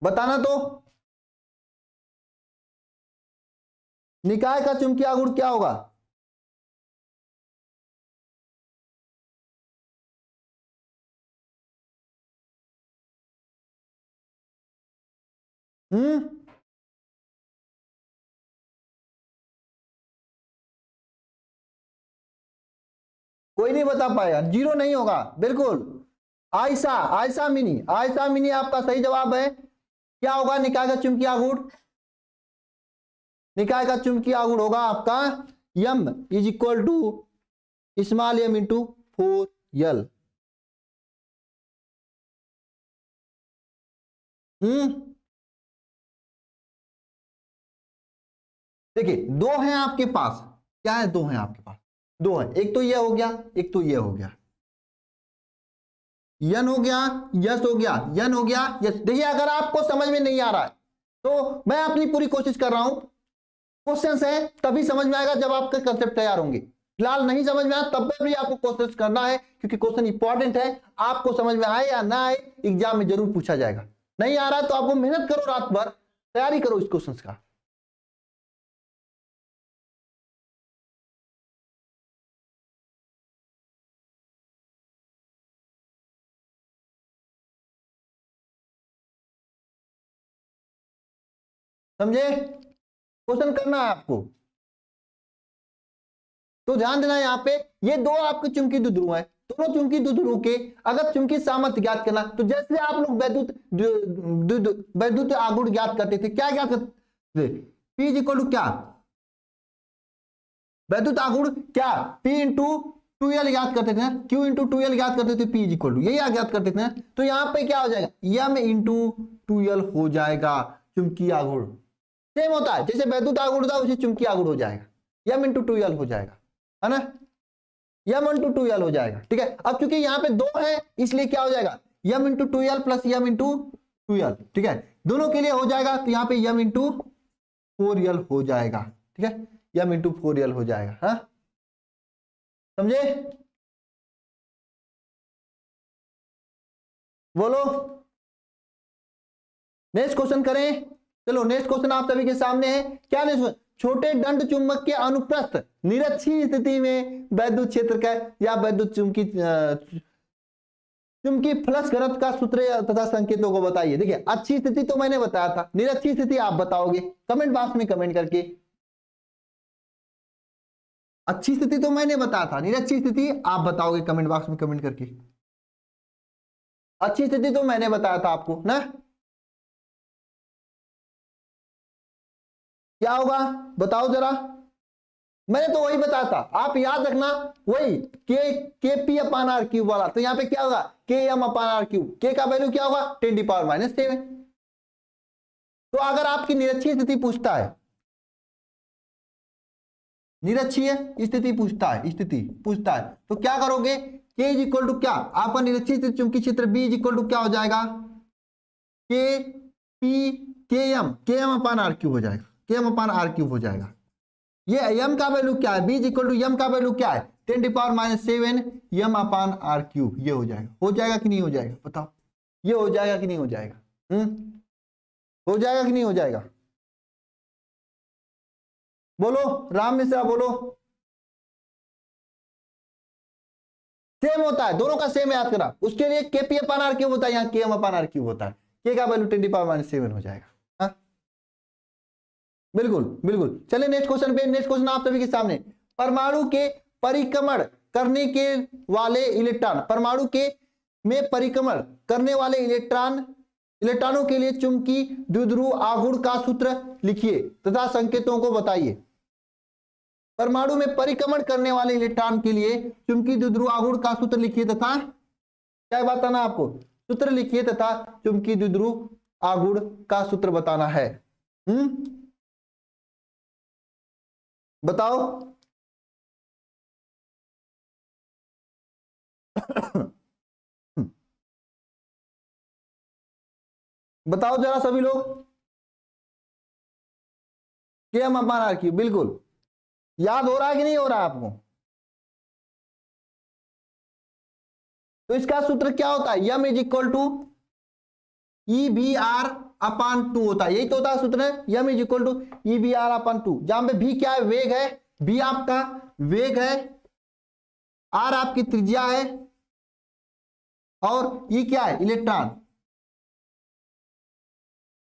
S1: बताना तो। निकाय का चुंबकीय आघूर्ण क्या होगा? कोई नहीं बता पाएगा, जीरो नहीं होगा बिल्कुल। आयशा, आयशा मिनी, आयशा मिनी आपका सही जवाब है। क्या होगा निकाय का चुंबकीय आघूर्ण? निकाय का चुंबकीय आघूर्ण होगा आपका M is equal to small M into 4L। देखिए दो हैं आपके पास, क्या है, दो हैं आपके पास, दो हैं, एक तो ये हो गया, एक तो ये हो गया, यन हो गया, यस हो गया, यन हो गया, यस। देखिए अगर आपको समझ में नहीं आ रहा है तो मैं अपनी पूरी कोशिश कर रहा हूं, क्वेश्चंस है तभी समझ में आएगा जब आपके कंसेप्ट तैयार होंगे। फिलहाल नहीं समझ में आया तब भी आपको कोशिश करना है, क्योंकि क्वेश्चन इंपॉर्टेंट है, आपको समझ में आए या ना आए एग्जाम में जरूर पूछा जाएगा। नहीं आ रहा है तो आपको मेहनत करो, रात भर तैयारी करो इस क्वेश्चन का। समझे? क्वेश्चन करना है आपको, तो ध्यान देना यहाँ पे, ये दो आपके चुंबकीय द्विध्रुव हैं, दोनों चुंबकीय द्विध्रुव के अगर चुंबकीय सामर्थ्य ज्ञात करना, तो जैसे आप लोग वैद्युत आघूर्ण ज्ञात करते थे, क्या ज्ञात करते थे? P इज इक्वल टू क्या? वैद्युत आघूर्ण क्या? P इंटू 2L ज्ञात करते थे, Q इंटू 2L ज्ञात करते थे, P इज इक्वल टू यही ज्ञात करते थे। तो यहाँ पे क्या हो जाएगा? M इंटू 2L हो जाएगा चुंबकीय आघूर्ण। सेम होता है जैसे वैद्युत आघूर्ण था उसे चुंबकीय आघूर्ण हो जाएगा, M इंटू 2L हो जाएगा, है ना? M इंटू 2L हो जाएगा। ठीक है, अब चूंकि यहाँ पे दो है इसलिए क्या हो जाएगा? M into 2L plus M into 2L। ठीक है, दोनों के लिए हो जाएगा तो यहाँ पे M इंटू 4L हो जाएगा। ठीक है, M इंटू 4L हो जाएगा। हाँ समझे? बोलो, नेक्स्ट क्वेश्चन करें। चलो नेक्स्ट क्वेश्चन आप सभी के सामने है। क्या नेक्स्ट? छोटे दंड चुंबक के अनुप्रस्थ निरक्षीय स्थिति में वैद्युत क्षेत्र का या वैद्युत चुंबकीय फ्लक्स घनत्व का सूत्र तथा संकेतों को बताइए। देखिए अच्छी स्थिति तो मैंने बताया था, निरक्षीय स्थिति आप बताओगे कमेंट बॉक्स में कमेंट करके। अच्छी स्थिति तो मैंने बताया था, निरक्षीय स्थिति आप बताओगे कमेंट बॉक्स में कमेंट करके। अच्छी स्थिति तो मैंने बताया था आपको ना, क्या होगा बताओ जरा। मैंने तो वही बताया था, आप याद रखना, वही के पी अपान आर क्यूब वाला। तो यहाँ पे क्या होगा? के एम अपान आर क्यूब, के का वैल्यू क्या होगा? 10⁻⁷। तो अगर आपकी निरक्षीय स्थिति पूछता है, निरक्षीय स्थिति पूछता है, स्थिति पूछता है, तो क्या करोगे? के इज इक्वल टू क्या? आपका निरक्षीय चुंबकीय क्षेत्र बी इज इक्वल टू क्या हो जाएगा? के पी के एम अपान आर क्यूब हो जाएगा, के एम अपान आर क्यूब हो जाएगा। ये m का वैल्यू क्या है? b is equal to m का वैल्यू क्या है? 10⁻⁷ m अपान आर क्यूब। ये हो जाएगा, हो जाएगा कि नहीं हो जाएगा बताओ? ये हो जाएगा कि नहीं हो जाएगा? हो जाएगा कि नहीं हो जाएगा? बोलो राम मिश्रा बोलो। सेम होता है, दोनों का सेम याद करा, उसके लिए के पी अपान आर क्यूब होता है, यहाँ के एम अपान आर क्यूब होता है। के का वैल्यू 10⁻⁷ हो जाएगा। हाँ बिल्कुल बिल्कुल। चलिए नेक्स्ट क्वेश्चन पे। नेक्स्ट क्वेश्चन आप सभी के सामने, परमाणु के परिक्रमण करने के वाले इलेक्ट्रॉन, परमाणु के में परिक्रमण करने वाले इलेक्ट्रॉनों के लिए चुंबकीय द्विध्रुव आघूर्ण का सूत्र लिखिए तथा संकेतों को बताइए। परमाणु में परिक्रमण करने वाले इलेक्ट्रॉन के लिए चुंबकीय द्विध्रुव आघूर्ण का सूत्र लिखिए तथा, क्या बताना आपको? सूत्र लिखिए तथा चुंबकीय द्विध्रुव आघूर्ण का सूत्र बताना है। बताओ। बताओ जरा सभी लोग। के एम अपान आर क्यूब, बिल्कुल याद हो रहा है कि नहीं हो रहा है आपको? तो इसका सूत्र क्या होता है? M is equal to E B are upon 2 होता है, यही तो होता है सूत्र। M is equal to E B are upon 2, जहां पे भी क्या है? वेग है, बी आपका वेग है, आर आपकी त्रिज्या है, और ई क्या है? इलेक्ट्रॉन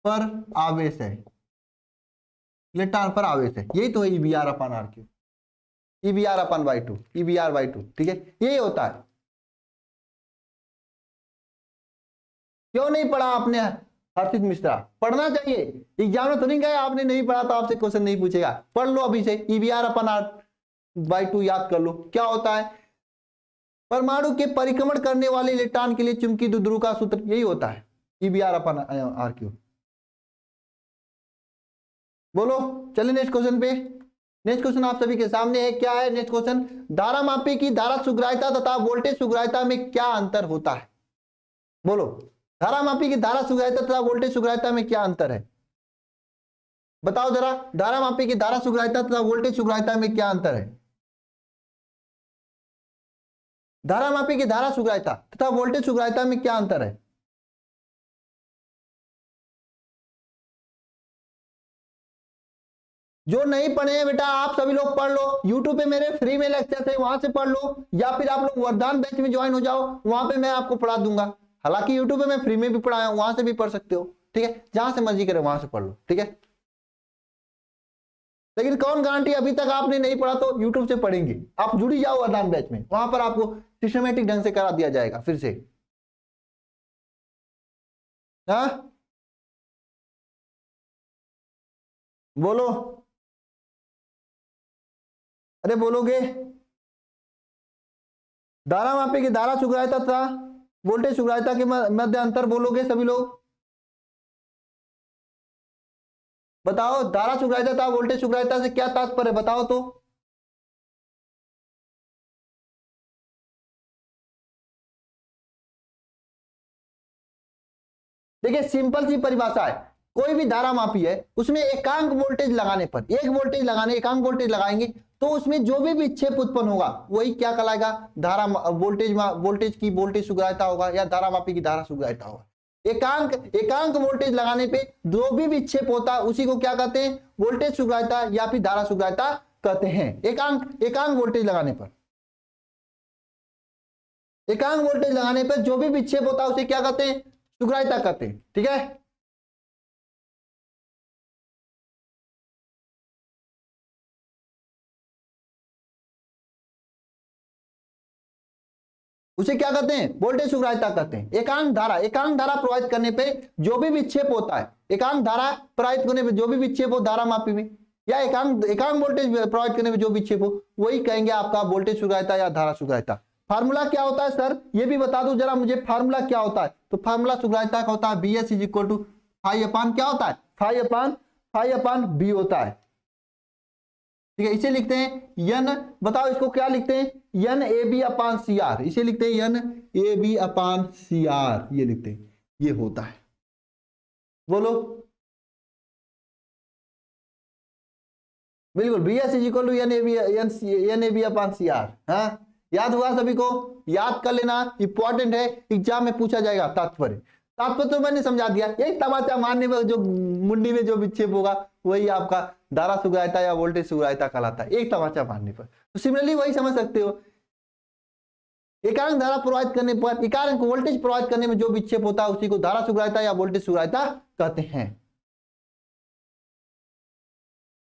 S1: पर आवेश है, इलेक्ट्रॉन पर आवेश है, यही तो है e B are upon r cube, e B are upon by 2, e B r by 2। ठीक है, यही होता है। क्यों नहीं पढ़ा आपने हर्षित मिश्रा? पढ़ना चाहिए, एग्जाम में तो नहीं गए आपने नहीं पढ़ा तो आपसे क्वेश्चन नहीं पूछेगा। पढ़ लो अभी से, EBR अपन R/2 याद कर लो। क्या होता है? परमाणु के परिक्रमण करने वाले इलेक्ट्रॉन के लिए चुंबकीय द्विध्रुव का सूत्र यही होता है, EBR अपन R3। बोलो, चलिए नेक्स्ट क्वेश्चन पे। नेक्स्ट क्वेश्चन आप सभी के सामने है, क्या है नेक्स्ट क्वेश्चन? धारा मापी की धारा सुग्राह्यता तथा वोल्टेज सुग्राह्यता में क्या अंतर होता है? बोलो, धारा मापी की धारा सुग्राह्यता तथा वोल्टेज सुग्राह्यता में क्या अंतर है? बताओ जरा, धारा मापी की धारा सुग्राह्यता तथा वोल्टेज सुग्राह्यता में क्या अंतर है? धारा मापी की धारा सुग्राह्यता तथा वोल्टेज सुग्राह्यता में क्या अंतर है? जो नहीं पढ़े हैं बेटा आप सभी लोग पढ़ लो, यूट्यूब पे मेरे फ्री में लेक्चर है, वहां से पढ़ लो, या फिर आप लोग वरदान बैच में ज्वाइन हो जाओ, वहां पे मैं आपको पढ़ा दूंगा। हालांकि यूट्यूब पे मैं फ्री में भी पढ़ाया हूं, वहां से भी पढ़ सकते हो, ठीक है, जहां से मर्जी करे वहां से पढ़ लो, ठीक है। लेकिन कौन गारंटी अभी तक आपने नहीं पढ़ा तो यूट्यूब से पढ़ेंगे, आप जुड़ी जाओ वरदान बैच में, वहां पर आपको सिस्टमेटिक ढंग से करा दिया जाएगा फिर से। हाँ बोलो, अरे बोलोगे? धारा मापी की धारा सुग्राह्यता तथा वोल्टेज सुग्राह्यता के मध्य अंतर बोलोगे सभी लोग? बताओ, धारा सुग्राह्यता तथा वोल्टेज सुग्राह्यता से क्या तात्पर्य बताओ तो? देखिए सिंपल सी परिभाषा है, कोई भी धारा मापी है उसमें एकांक वोल्टेज लगाने पर, एकांक वोल्टेज लगाएंगे तो उसमें जो भी विक्षेप उत्पन्न होगा वही क्या कहलाएगा? धारा वोल्टेज की वोल्टेज सुग्राह्यता होगा या धारा मापी की धारा सुग्राह्यता होगा। एकांक वोल्टेज लगाने पे जो भी विक्षेप होता है उसी को क्या कहते हैं? वोल्टेज सुग्राह्यता या फिर धारा सुग्राह्यता कहते हैं। एकांक वोल्टेज लगाने पर, एकांक वोल्टेज लगाने पर जो भी विक्षेप होता है उसे क्या कहते हैं? सुग्राह्यता कहते हैं, ठीक है। उसे क्या कहते हैं? वोल्टेज सुग्राह्यता कहते हैं। एकांक धारा प्रवाहित करने पे जो भी विक्षेप होता है, एकांक धारा प्रवाहित करने पे जो भी विक्षेप हो धारा मापी में, या एकांक वोल्टेज प्रवाहित करने में जो विक्षेप हो वही कहेंगे आपका वोल्टेज सुग्राह्यता या धारा सुग्राह्यता। फार्मूला क्या होता है सर, ये भी बता दो जरा मुझे, फार्मूला क्या होता है? तो फार्मूला सुग्राह्यता का होता है BS is equal to phi upon क्या होता है? फाई अपान बी होता है, ठीक है। इसे लिखते हैं एन, बताओ इसको क्या लिखते हैं? N a b upon c r, इसे लिखते हैं n a b upon c r, ये लिखते हैं, ये होता है। बोलो, बिल्कुल BS is equal to n a b upon c r. हाँ याद हुआ सभी को? याद कर लेना, इंपॉर्टेंट है, एग्जाम में पूछा जाएगा। तात्पर्य तो मैंने समझा दिया, एक तमाचा मारने में जो मुंडी में जो विक्षेप होगा वही आपका धारा सुग्राह्यता या वोल्टेज सुग्राह्यता कहलाता है, एक तमाचा मारने पर। तो सिमिलरली वही समझ सकते हो, एकांक धारा प्रवाहित करने पर, एकांक वोल्टेज प्रवाहित करने में जो विक्षेप होता है उसी को धारा सुग्राह्यता या वोल्टेज सुग्राह्यता कहते हैं।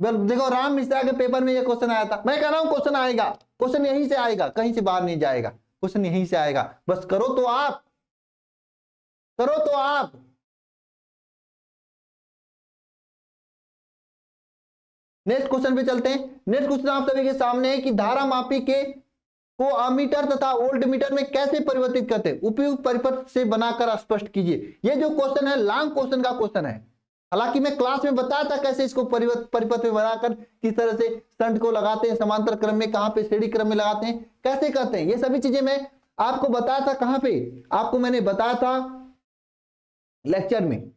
S1: देखो राम मिश्रा के पेपर में ये क्वेश्चन आया था, मैं कह रहा हूं क्वेश्चन आएगा, क्वेश्चन यहीं से आएगा, कहीं से बाहर नहीं जाएगा, क्वेश्चन यहीं से आएगा, बस करो तो आप, करो तो आप। नेक्स्ट क्वेश्चन पे चलते हैं। नेक्स्ट क्वेश्चन आप सभी के सामने है कि धारा मापी के को अमीटर तथा वोल्ट मीटर में कैसे परिवर्तित करते हैं, उपयुक्त परिपथ से बनाकर स्पष्ट कीजिए। ये जो क्वेश्चन है लॉन्ग क्वेश्चन का क्वेश्चन है, हालांकि मैं क्लास में बताया था कैसे इसको परिपथ में बनाकर किस तरह से शंट को लगाते हैं, समांतर क्रम में, कहां पे श्रेणी क्रम में लगाते हैं, कैसे करते हैं, ये सभी चीजें मैं आपको बताया था। कहां पे आपको मैंने बताया था? लेक्चर में।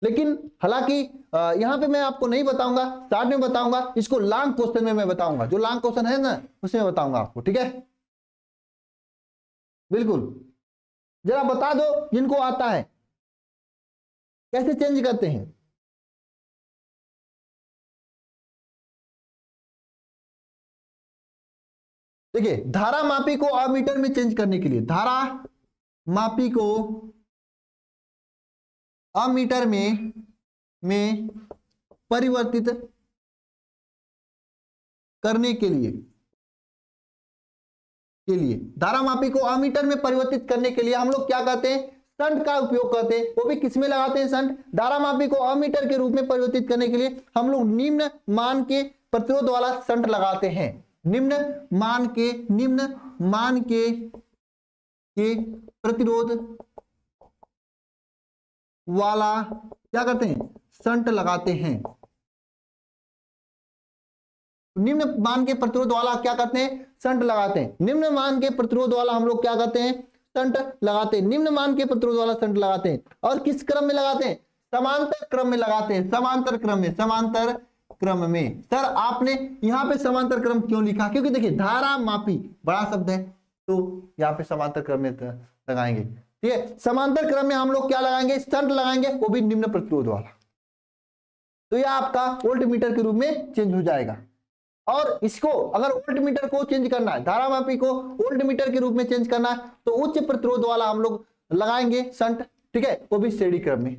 S1: लेकिन हालांकि यहां पे मैं आपको नहीं बताऊंगा, स्टार्ट में बताऊंगा, इसको लॉन्ग क्वेश्चन में मैं बताऊंगा, जो लॉन्ग क्वेश्चन है ना उसमें बताऊंगा आपको, ठीक है। बिल्कुल, जरा बता दो जिनको आता है कैसे चेंज करते हैं। देखिए धारा मापी को अमीटर में चेंज करने के लिए, धारा मापी को अमीटर में परिवर्तित करने के लिए धारा मापी को अमीटर में परिवर्तित करने के लिए हम लोग क्या कहते हैं? संट का उपयोग करते हैं। वो भी किसमें लगाते हैं संट? धारामापी को अमीटर के रूप में परिवर्तित करने के लिए हम लोग निम्न मान के प्रतिरोध वाला संट लगाते हैं। निम्न मान के प्रतिरोध वाला क्या करते हैं? संट लगाते हैं। निम्न मान के प्रतिरोध वाला क्या करते हैं? संट लगाते हैं। निम्न मान के प्रतिरोध वाला हम लोग क्या करते हैं? संट लगाते हैं। निम्न मान के प्रतिरोध वाला संट लगाते हैं। और किस क्रम में लगाते हैं? समांतर क्रम में लगाते हैं। समांतर क्रम में। सर आपने यहाँ पे समांतर क्रम क्यों लिखा? क्योंकि देखिए धारा मापी बड़ा शब्द है, तो यहाँ पे समांतर क्रम में लगाएंगे। ठीक है, समांतर क्रम में हम लोग क्या लगाएंगे? संट लगाएंगे, वो भी निम्न प्रतिरोध वाला। तो यह आपका वोल्ट मीटर के रूप में चेंज हो जाएगा। और इसको अगर वोल्ट मीटर को चेंज करना है, धारामापी को वोल्ट मीटर के रूप में चेंज करना है, तो उच्च प्रतिरोध वाला हम लोग लगाएंगे संट। ठीक है, वो भी श्रेणी क्रम में।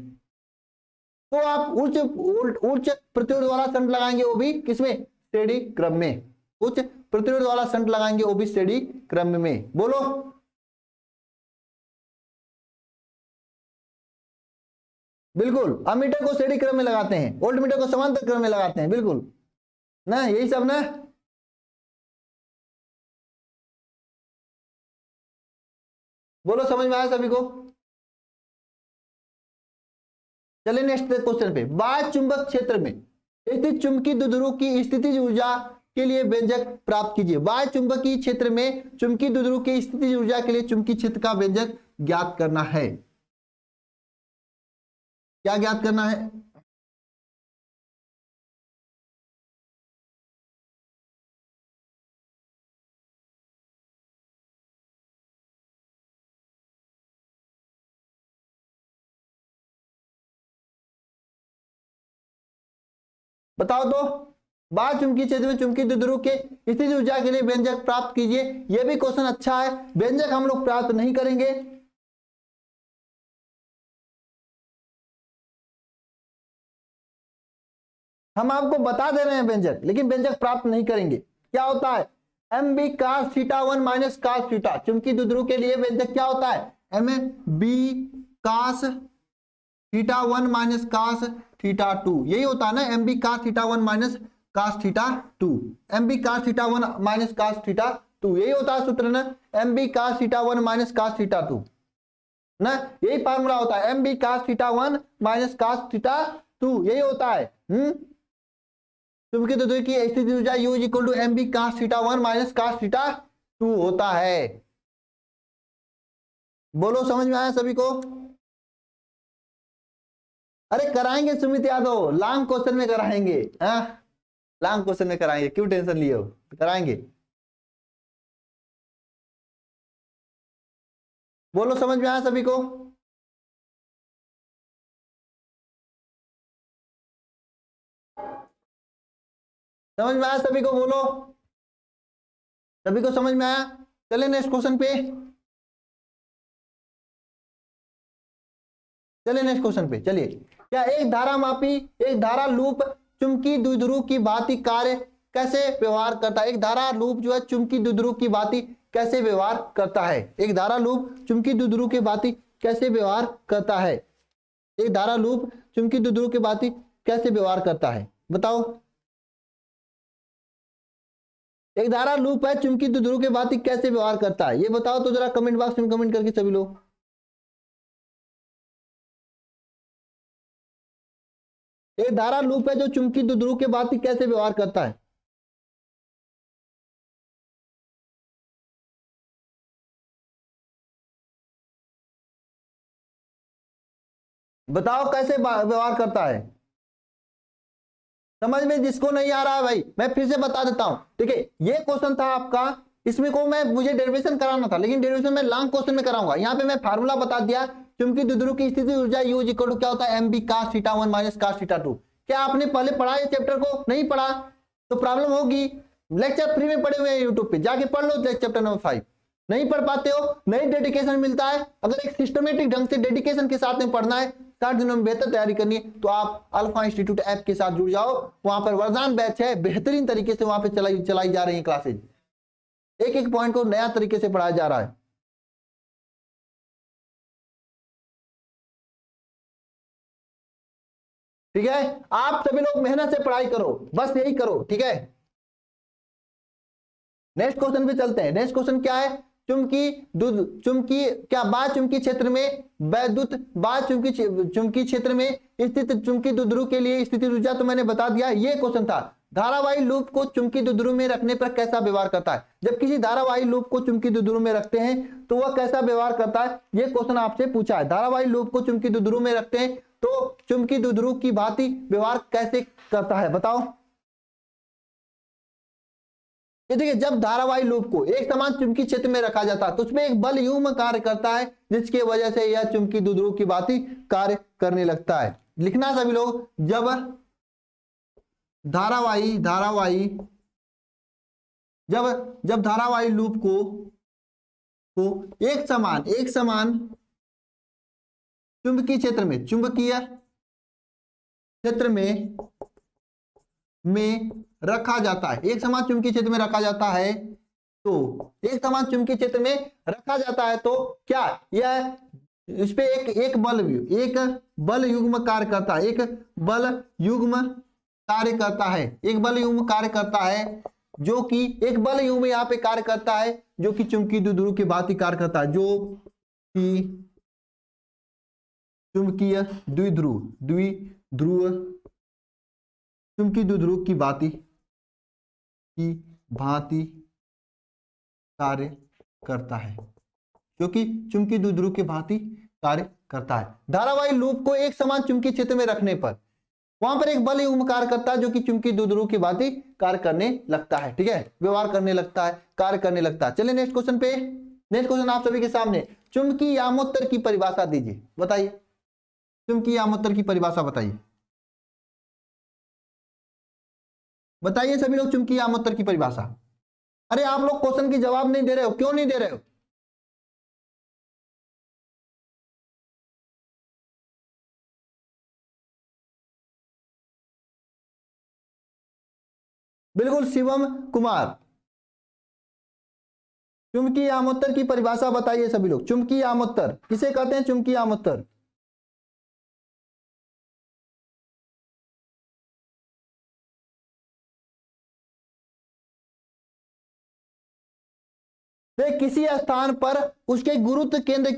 S1: तो आप उच्च प्रतिरोध वाला संट लगाएंगे, वो भी किसमें? श्रेणी क्रम में। उच्च प्रतिरोध वाला संट लगाएंगे, वो भी श्रेणी क्रम में। बोलो बिल्कुल। अमीटर को श्रेणी क्रम में लगाते हैं, वोल्ट मीटर को समांतर क्रम में लगाते हैं। बिल्कुल ना, यही सब ना। बोलो समझ में आया सभी को? चलिए नेक्स्ट क्वेश्चन पे। बाह्य चुंबक क्षेत्र में स्थित चुंबकीय द्विध्रुव की स्थितिज ऊर्जा के लिए व्यंजक प्राप्त कीजिए। बाह्य चुंबकीय क्षेत्र में चुंबकीय द्विध्रुव की स्थितिज ऊर्जा के लिए चुंबकीय क्षेत्र का व्यंजक ज्ञात करना है। क्या ज्ञात करना है? बताओ तो। बाह्य चुंबकीय क्षेत्र में चुंबकीय द्विध्रुव के स्थितिज ऊर्जा के लिए व्यंजक प्राप्त कीजिए। यह भी क्वेश्चन अच्छा है। व्यंजक हम लोग प्राप्त नहीं करेंगे, हम आपको बता दे रहे हैं व्यंजक, लेकिन व्यंजक प्राप्त नहीं करेंगे। क्या होता है? M b cos theta 1 minus cos theta. चुंबकीय द्विध्रुव के लिए व्यंजक क्या होता है? M b cos theta 1 minus cos theta 2। यही होता है ना, m b cos theta 1 minus cos theta 2। M b cos theta 1 minus cos theta 2, यही होता है सूत्र ना, m b cos theta 1 minus cos theta 2 ना। यही फार्मूला होता है, m b cos theta 1 minus cos theta 2, यही होता है। चुंबकीय द्विध्रुव की स्थितिज ऊर्जा U equal to m b cos theta 1 minus cos theta 2 होता है। बोलो समझ में आया सभी को? अरे कराएंगे सुमित यादव, लॉन्ग क्वेश्चन में कराएंगे। लॉन्ग क्वेश्चन में कराएंगे, क्यों टेंशन लिए हो? कराएंगे। बोलो समझ में आया सभी को? समझ में आया सभी को? बोलो सभी को समझ में आया? चलिए नेक्स्ट क्वेश्चन पे। चलिए नेक्स्ट क्वेश्चन पे चलिए। क्या एक धारा लूप चुंबकीय द्विध्रुव की भांति कार्य कैसे व्यवहार करता है? एक धारा लूप जो है चुंबकीय द्विध्रुव की भांति कैसे व्यवहार करता है? एक धारा लूप चुंबकीय द्विध्रुव की भांति कैसे व्यवहार करता है? एक धारा लूप चुंबकीय द्विध्रुव की भांति कैसे व्यवहार करता है? बताओ। एक धारा लूप है चुंबकीय द्विध्रुव के भांति कैसे व्यवहार करता है, ये बताओ तो जरा कमेंट बॉक्स में कमेंट करके सभी लोग। एक धारा लूप है जो चुंबकीय द्विध्रुव के भांति कैसे व्यवहार करता है? बताओ कैसे व्यवहार करता है? समझ में जिसको नहीं आ रहा है भाई, मैं फिर से बता देता हूं। ठीक है, ये क्वेश्चन था आपका, इसमें को मुझे डेरिवेशन कराना था, लेकिन डेरिवेशन मैं लॉन्ग क्वेश्चन में कराऊंगा। यहाँ पे मैं फार्मूला बता दिया, चुंबकीय द्विध्रुव की स्थिति ऊर्जा U इक्वल टू क्या होता है? M b cos theta 1 minus cos theta 2। क्या आपने पहले पढ़ा है चैप्टर को? नहीं पढ़ा तो प्रॉब्लम होगी। लेक्चर फ्री में पढ़े हुए हैं यूट्यूब पे, जाके पढ़ लो चैप्टर नंबर 5। नहीं पढ़ पाते हो, नहीं डेडिकेशन मिलता है, अगर एक सिस्टमेटिक ढंग से डेडिकेशन के साथ में पढ़ना है, 60 दिनों में बेहतर तैयारी करनी है, तो आप अल्फा इंस्टीट्यूट ऐप के साथ जुड़ जाओ। वहां पर वरदान बैच है, बेहतरीन तरीके से वहां पे चलाई जा रही है क्लासेज। एक एक पॉइंट को नया तरीके से पढ़ाया जा रहा है। ठीक है, आप सभी लोग मेहनत से पढ़ाई करो, बस यही करो, ठीक है। नेक्स्ट क्वेश्चन पे चलते हैं। नेक्स्ट क्वेश्चन क्या है, चुंबकीय चुंबकीय क्या बाह्य चुंबकीय क्षेत्र में वैद्युत बाह्य चुंबकीय क्षेत्र में स्थित चुंबकीय द्विध्रुव के लिए स्थिति ऊर्जा तो मैंने बता दिया, ये क्वेश्चन था। धारावाही लूप को चुंबकीय द्विध्रुव में रखने पर कैसा व्यवहार करता है। जब किसी धारावाही लूप को चुंबकीय द्विध्रुव में रखते हैं तो वह कैसा व्यवहार करता है, ये क्वेश्चन आपसे पूछा है। धारावाही लूप को चुंबकीय द्विध्रुव में रखते हैं तो चुंबकीय द्विध्रुव की भांति व्यवहार कैसे करता है, बताओ। ये देखिए, जब धारावाही लूप को एक समान चुंबकीय क्षेत्र में रखा जाता है तो उसमें एक बल युग्म कार्य करता है, जिसकी वजह से यह चुंबकीय द्विध्रुव की भांति कार्य करने लगता है। लिखना सभी लोग, जब धारावाही धारावाही जब धारावाही लूप को एक समान चुंबकीय क्षेत्र में रखा जाता है, एक समान चुंबकीय क्षेत्र में रखा जाता है, तो एक समान चुंबकीय क्षेत्र में रखा जाता है तो क्या यह इस पे एक बल युग्म कार्य करता है, एक बल युग्म कार्य करता है, जो कि एक बल युग्म यहाँ पे कार्य करता है जो कि चुंबकीय द्विध्रुव की भांति कार्य करता है, जो कि चुंबकीय द्विध्रुव की भांति कार्य करता है, जो कि चुंबकीय द्विध्रुव की भांति कार्य करता है। धारावाही लूप को एक समान चुंबकीय क्षेत्र में रखने पर वहां पर एक बल युग्म कार्य करता है जो कि चुंबकीय द्विध्रुव की भांति कार्य करने लगता है, ठीक है, व्यवहार करने लगता है, कार्य करने लगता है। चलिए नेक्स्ट क्वेश्चन पे। नेक्स्ट क्वेश्चन आप सभी के सामने, चुंबकीय यामोत्तर की परिभाषा दीजिए, बताइए। चुंबकीय यामोत्तर की परिभाषा बताइए, बताइए सभी लोग चुंबकीय यामोत्तर की परिभाषा। अरे आप लोग क्वेश्चन की जवाब नहीं दे रहे हो, क्यों नहीं दे रहे हो। बिल्कुल शिवम कुमार, चुंबकीय यामोत्तर की परिभाषा बताइए सभी लोग। चुंबकीय यामोत्तर किसे कहते हैं, चुंबकीय यामोत्तर। देख, किसी स्थान पर उसके गुरुत्व केंद्र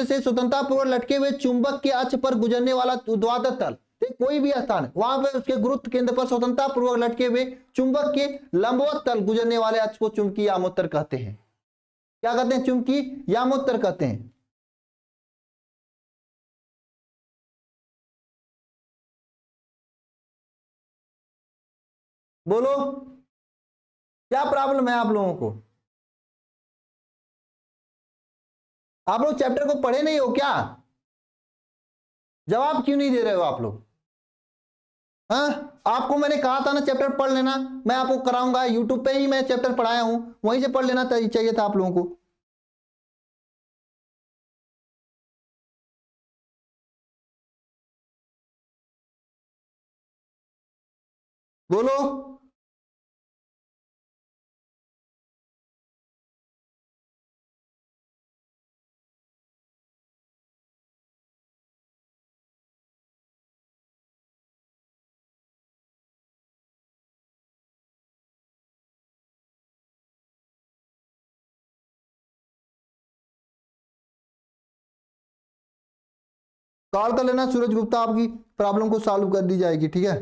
S1: से स्वतंत्रतापूर्वक लटके हुए चुंबक के अक्ष पर गुजरने वाला ऊर्ध्वाधर तल, कोई भी स्थान वहां पर उसके गुरुत्व केंद्र पर स्वतंत्रतापूर्वक लटके हुए चुंबक के लंबवत तल गुजरने वाले अक्ष को चुंबकीय यामोत्तर कहते हैं। क्या कहते हैं, चुंबकीय यामोत्तर कहते हैं। बोलो, क्या प्रॉब्लम है आप लोगों को। आप लोग चैप्टर को पढ़े नहीं हो क्या, जवाब क्यों नहीं दे रहे हो आप लोग। हाँ, आपको मैंने कहा था ना चैप्टर पढ़ लेना, मैं आपको कराऊंगा, यूट्यूब पे ही मैं चैप्टर पढ़ाया हूं, वहीं से पढ़ लेना चाहिए था आप लोगों को। बोलो, कॉल कर लेना सूरज गुप्ता, आपकी प्रॉब्लम को सॉल्व कर दी जाएगी, ठीक है।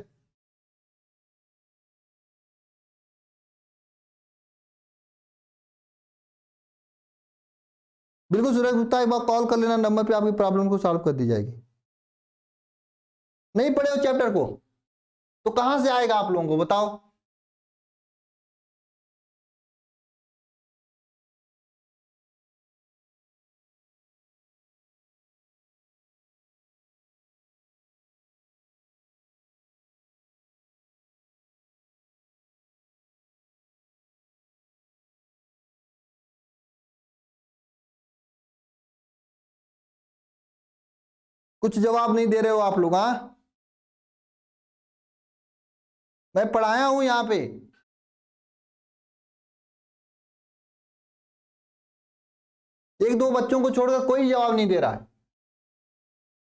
S1: बिल्कुल सूरज गुप्ता, एक बार कॉल कर लेना नंबर पे, आपकी प्रॉब्लम को सॉल्व कर दी जाएगी। नहीं पढ़े हो चैप्टर को तो कहां से आएगा आप लोगों को, बताओ। कुछ जवाब नहीं दे रहे हो आप लोग। हाँ, मैं पढ़ाया हूं यहाँ पे। एक दो बच्चों को छोड़कर कोई जवाब नहीं दे रहा है।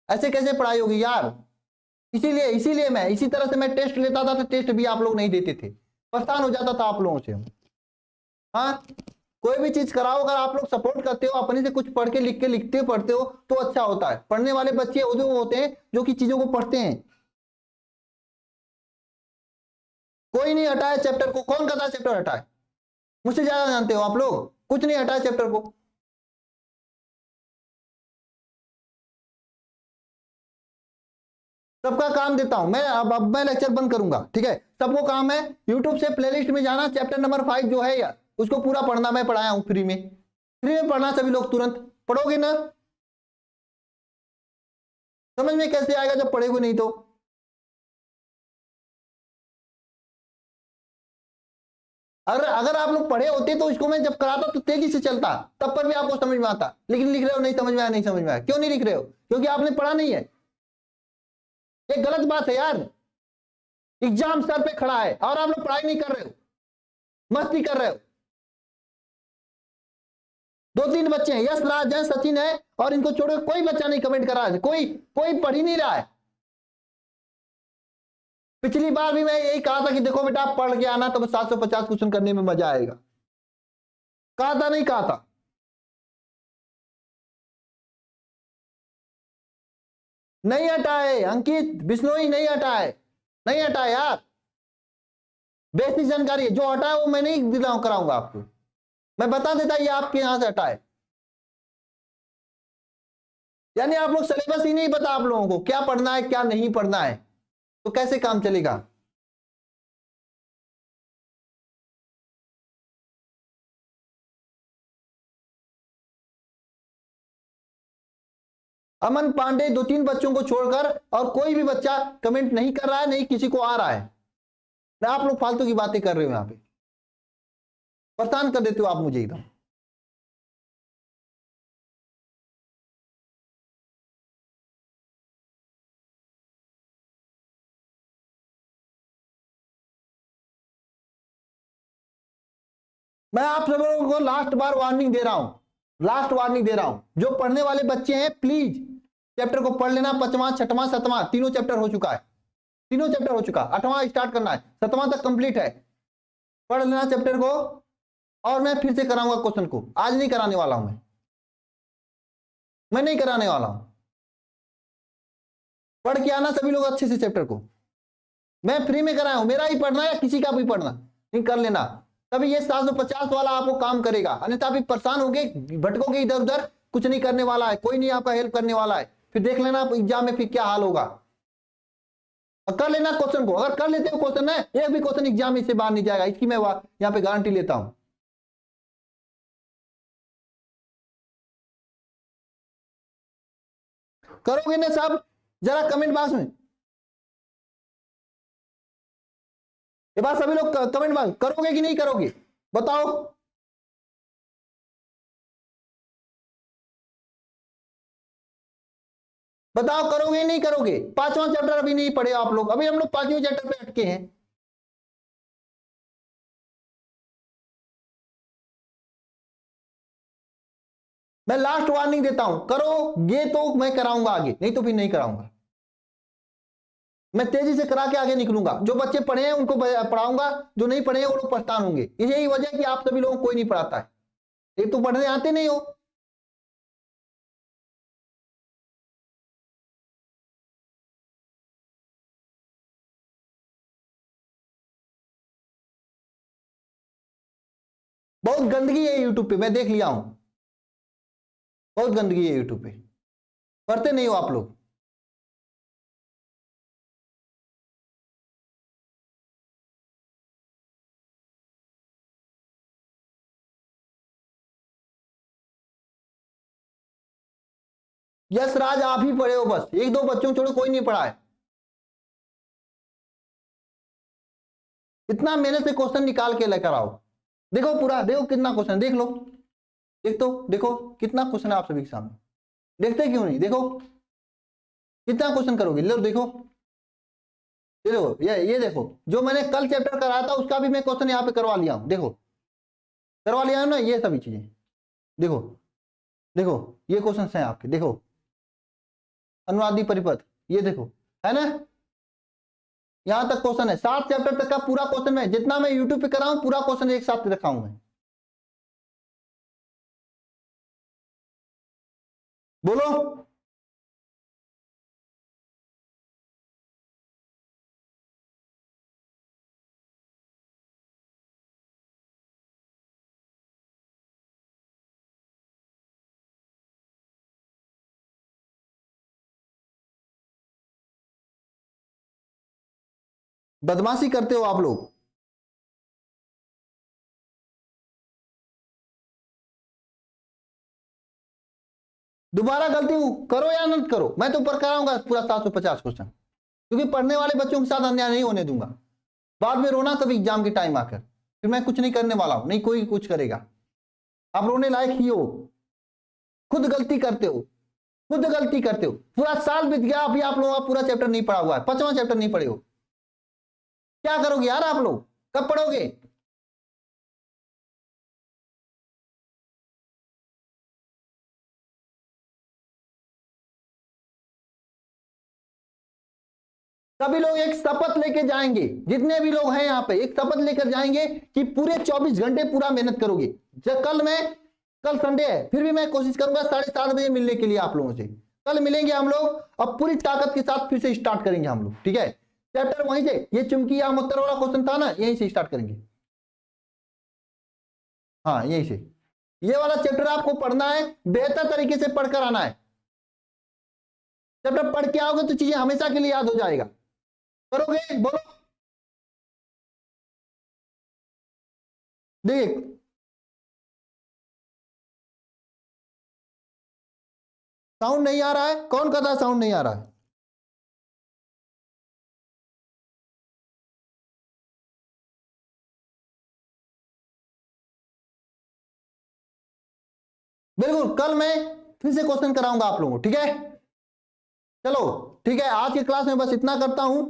S1: ऐसे कैसे पढ़ाई होगी यार। इसीलिए इसीलिए मैं इसी तरह से मैं टेस्ट लेता था, तो टेस्ट भी आप लोग नहीं देते थे, परेशान हो जाता था आप लोगों से। हाँ, कोई भी चीज कराओ, अगर आप लोग सपोर्ट करते हो, अपने से कुछ पढ़ के लिख के लिखते पढ़ते हो तो अच्छा होता है। पढ़ने वाले बच्चे जो होते हैं जो कि चीजों को पढ़ते हैं। कोई नहीं हटाए चैप्टर को, कौन कहता है चैप्टर हटाए? मुझसे ज्यादा जानते हो आप लोग, कुछ नहीं हटाए चैप्टर को। सबका काम देता हूं मैं। अब मैं लेक्चर बंद करूंगा, ठीक है? सबको काम है यूट्यूब से प्लेलिस्ट में जाना, चैप्टर नंबर 5 जो है यार उसको पूरा पढ़ना। मैं पढ़ाया हूं फ्री में, फ्री में पढ़ना। सभी लोग तुरंत पढ़ोगे ना? समझ में कैसे आएगा जब पढ़ेगे नहीं तो? अगर अगर आप लोग पढ़े होते तो इसको मैं जब कराता तो तेजी से चलता, तब पर भी आपको समझ में आता। लेकिन लिख रहे हो नहीं समझ में आया, नहीं समझ में आया। क्यों नहीं लिख रहे हो? क्योंकि आपने पढ़ा नहीं है। ये गलत बात है यार। एग्जाम सर पे खड़ा है और आप लोग पढ़ाई नहीं कर रहे हो, मस्ती कर रहे हो। 2-3 बच्चे हैं, यश, राज है, सचिन है, और इनको छोड़ो कोई बच्चा नहीं कमेंट कर रहा है। कोई कोई पढ़ ही नहीं रहा है। पिछली बार भी मैं यही कहा था कि देखो बेटा आप पढ़ के आना, तो 750 क्वेश्चन करने में मजा आएगा। कहा था नहीं कहा था? नहीं हटाए अंकित बिश्नोई, नहीं हटाए, नहीं हटाए यार। बेसिक जानकारी है, जो हटाए वो मैं नहीं दिलाऊं कराऊंगा आपको। मैं बता देता ये आपके यहां से हटाए। यानी आप लोग सिलेबस ही नहीं पता आप लोगों को क्या पढ़ना है क्या नहीं पढ़ना है, तो कैसे काम चलेगा? अमन पांडे 2-3 बच्चों को छोड़कर और कोई भी बच्चा कमेंट नहीं कर रहा है, नहीं किसी को आ रहा है। आप लोग फालतू की बातें कर रहे हो, यहां पे परेशान कर देते हो आप मुझे एकदम। मैं आप सब लोगों को लास्ट बार वार्निंग दे रहा हूं, लास्ट वार्निंग दे रहा हूं। जो पढ़ने वाले बच्चे हैं प्लीज चैप्टर को पढ़ लेना। 5वां 6वां 7वां तीनों चैप्टर हो चुका है, तीनों चैप्टर हो चुका। 8वां स्टार्ट करना है, 7वां तक कंप्लीट है। पढ़ लेना चैप्टर को। और मैं फिर से कराऊंगा क्वेश्चन को, आज नहीं कराने वाला हूं मैं नहीं कराने वाला हूं। पढ़ के आना सभी लोग अच्छे से चैप्टर को। मैं फ्री में कराया हूं, मेरा ही पढ़ना है या किसी का भी पढ़ना, नहीं कर लेना। तभी ये 750 वाला आपको काम करेगा, अन्यथा भी परेशान होगे, भटकोगे इधर उधर। कुछ नहीं करने वाला है, कोई नहीं आपका हेल्प करने वाला है। फिर देख लेना आप एग्जाम में फिर क्या हाल होगा। और कर लेना क्वेश्चन को, अगर कर लेते हो क्वेश्चन है, एक भी क्वेश्चन एग्जाम में से बाहर नहीं जाएगा, इसकी मैं यहाँ पे गारंटी लेता हूं। करोगे ना सब? जरा कमेंट बॉक्स में ये बात सभी लोग कमेंट बॉक्स करोगे कि नहीं करोगे बताओ। बताओ करोगे नहीं करोगे? 5वां चैप्टर अभी नहीं पढ़े आप लोग, अभी हम लोग 5वें चैप्टर पे अटके हैं। मैं लास्ट वार्निंग देता हूं, करोगे तो मैं कराऊंगा आगे, नहीं तो फिर नहीं कराऊंगा। मैं तेजी से करा के आगे निकलूंगा। जो बच्चे पढ़े हैं उनको पढ़ाऊंगा, जो नहीं पढ़े हैं वो लोग परेशान होंगे। यही वजह है कि आप सभी लोगों को कोई नहीं पढ़ाता है, एक तो पढ़ने आते नहीं हो। बहुत गंदगी है यूट्यूब पे, मैं देख लिया हूं, बहुत गंदगी है यूट्यूब पे, पढ़ते नहीं हो आप लोग। यस राज आप ही पढ़े हो, बस 1-2 बच्चों छोड़ो कोई नहीं पढ़ा है। इतना मेहनत से क्वेश्चन निकाल के लेकर आओ। देखो पूरा, देखो कितना क्वेश्चन, देख लो, देख तो देखो कितना क्वेश्चन है आप सभी के सामने। देखते क्यों नहीं? देखो कितना क्वेश्चन करोगे, लो देखो। ये देखो, ये देखो, जो मैंने कल चैप्टर कराया था उसका भी मैं क्वेश्चन यहाँ पे करवा लिया हूँ। देखो करवा लिया हूँ ना, ये सभी चीजें देखो। देखो ये क्वेश्चन है आपके, देखो अनुनादी परिपथ, ये देखो है ना, यहां तक क्वेश्चन है, 7 चैप्टर तक का पूरा क्वेश्चन है, जितना मैं यूट्यूब पे कर रहा हूं पूरा क्वेश्चन एक साथ रखा हूं मैं। बोलो। बदमाशी करते हो आप लोग। दोबारा गलती करो या न करो, मैं तो ऊपर कराऊंगा पूरा 750 क्वेश्चन, क्योंकि पढ़ने वाले बच्चों के साथ अन्याय नहीं होने दूंगा। बाद में रोना तब एग्जाम के टाइम आकर, फिर मैं कुछ नहीं करने वाला हूं, नहीं कोई कुछ करेगा। आप रोने लायक ही हो, खुद गलती करते हो, खुद गलती करते हो। पूरा साल बीत गया, अभी आप लोगों का पूरा चैप्टर नहीं पढ़ा हुआ है, 5वां चैप्टर नहीं पढ़े हो। क्या करोगे यार आप लोग, कब पढ़ोगे? सभी लोग एक शपथ लेके जाएंगे, जितने भी लोग हैं यहाँ पे एक शपथ लेकर जाएंगे कि पूरे 24 घंटे पूरा मेहनत करोगे। जब कल संडे है, फिर भी मैं कोशिश करूंगा 7:30 बजे मिलने के लिए आप लोगों से। कल मिलेंगे हम लोग, अब पूरी ताकत के साथ फिर से स्टार्ट करेंगे हम लोग, ठीक है? चैप्टर वहीं से, ये चुमकी या मुत्तर वाला क्वेश्चन था ना, यहीं से स्टार्ट करेंगे। हाँ यहीं से, ये वाला चैप्टर आपको पढ़ना है, बेहतर तरीके से पढ़कर आना है। चैप्टर पढ़ के आओगे तो चीजें हमेशा के लिए याद हो जाएगा। करोगे? बोलो। देख, साउंड नहीं आ रहा है? कौन कहता है साउंड नहीं आ रहा है? बिल्कुल, कल मैं फिर से क्वेश्चन कराऊंगा आप लोगों को, ठीक है? चलो ठीक है, आज की क्लास में बस इतना करता हूं।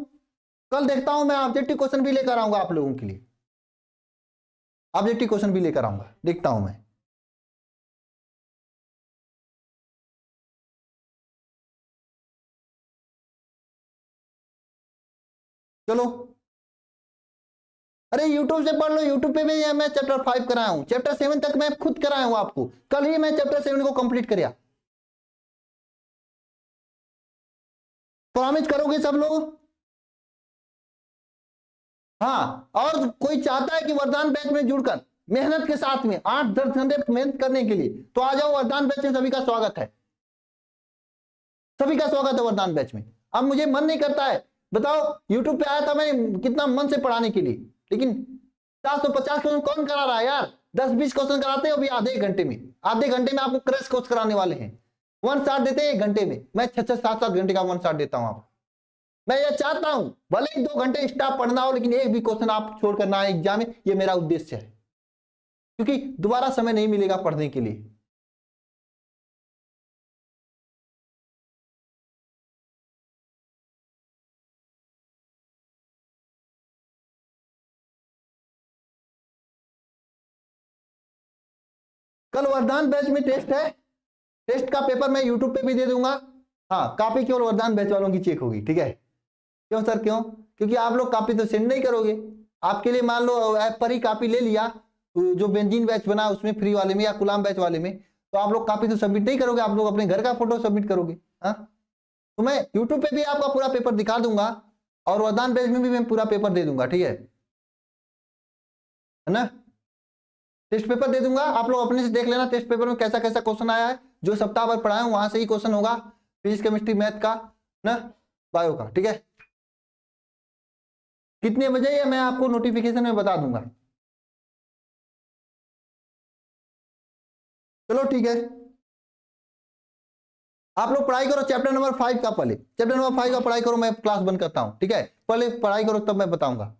S1: कल देखता हूं मैं ऑब्जेक्टिव क्वेश्चन भी लेकर आऊंगा आप लोगों के लिए, ऑब्जेक्टिव क्वेश्चन भी लेकर आऊंगा, देखता हूं मैं। चलो, अरे यूट्यूब से पढ़ लो, यूट्यूब पे भी मैं चैप्टर 5 कराया हूं, चैप्टर 7 तक मैं खुद कराया हूं आपको, कल ही मैं चैप्टर 7 को कंप्लीट कराया। प्रॉमिस करोगे सब लोग? हाँ, और कोई चाहता है कि वरदान बैच में जुड़कर मेहनत के साथ में 8-10 घंटे मेहनत करने के लिए, तो आ जाओ वरदान बैच में, सभी का स्वागत है, सभी का स्वागत है वरदान बैच में। अब मुझे मन नहीं करता है, बताओ, यूट्यूब पे आया था मैं कितना मन से पढ़ाने के लिए, लेकिन 750 क्वेश्चन कौन करा रहा है यार? 10-20 क्वेश्चन कराते हैं अभी आधे घंटे में, आधे घंटे में आपको क्रैश कोर्स कराने वाले हैं। 1 शॉट देते हैं 1 घंटे में, मैं 6-7 घंटे का 1 शॉट देता हूं आपको। मैं ये चाहता हूं भले ही 2 घंटे स्टाफ पढ़ना हो, लेकिन एक भी क्वेश्चन आप छोड़ कर ना आए एग्जाम में, ये मेरा उद्देश्य है, क्योंकि दोबारा समय नहीं मिलेगा पढ़ने के लिए। कल वरदान बैच में टेस्ट है, टेस्ट का पेपर मैं यूट्यूब पे भी दे दूंगा। हाँ, कॉपी केवल वरदान बैच वालों की चेक होगी, ठीक है? क्यों सर, क्यों? क्योंकि आप लोग कॉपी तो सेंड नहीं करोगे। आपके लिए मान लो ऐप पर ही कॉपी ले लिया, जो बेंजीन बैच बना उसमें फ्री वाले में या गुलाम बैच वाले में, तो आप लोग कॉपी तो सबमिट नहीं करोगे, आप लोग अपने घर का फोटो सबमिट करोगे। हाँ, तो मैं यूट्यूब पे भी आपका पूरा पेपर दिखा दूंगा, और वरदान बैच में भी मैं पूरा पेपर दे दूंगा, ठीक है ना? टेस्ट पेपर दे दूंगा, आप लोग अपने से देख लेना टेस्ट पेपर में कैसा कैसा क्वेश्चन आया है, जो सप्ताह भर पढ़ाया हूं वहां से ही क्वेश्चन होगा, फिजिक्स केमिस्ट्री मैथ का ना, बायो का, ठीक है? कितने बजे ये मैं आपको नोटिफिकेशन में बता दूंगा। चलो ठीक है, आप लोग पढ़ाई करो चैप्टर नंबर 5 का, पहले चैप्टर नंबर 5 का पढ़ाई करो, मैं क्लास बंद करता हूं, ठीक है? पहले पढ़ाई करो तब मैं बताऊंगा।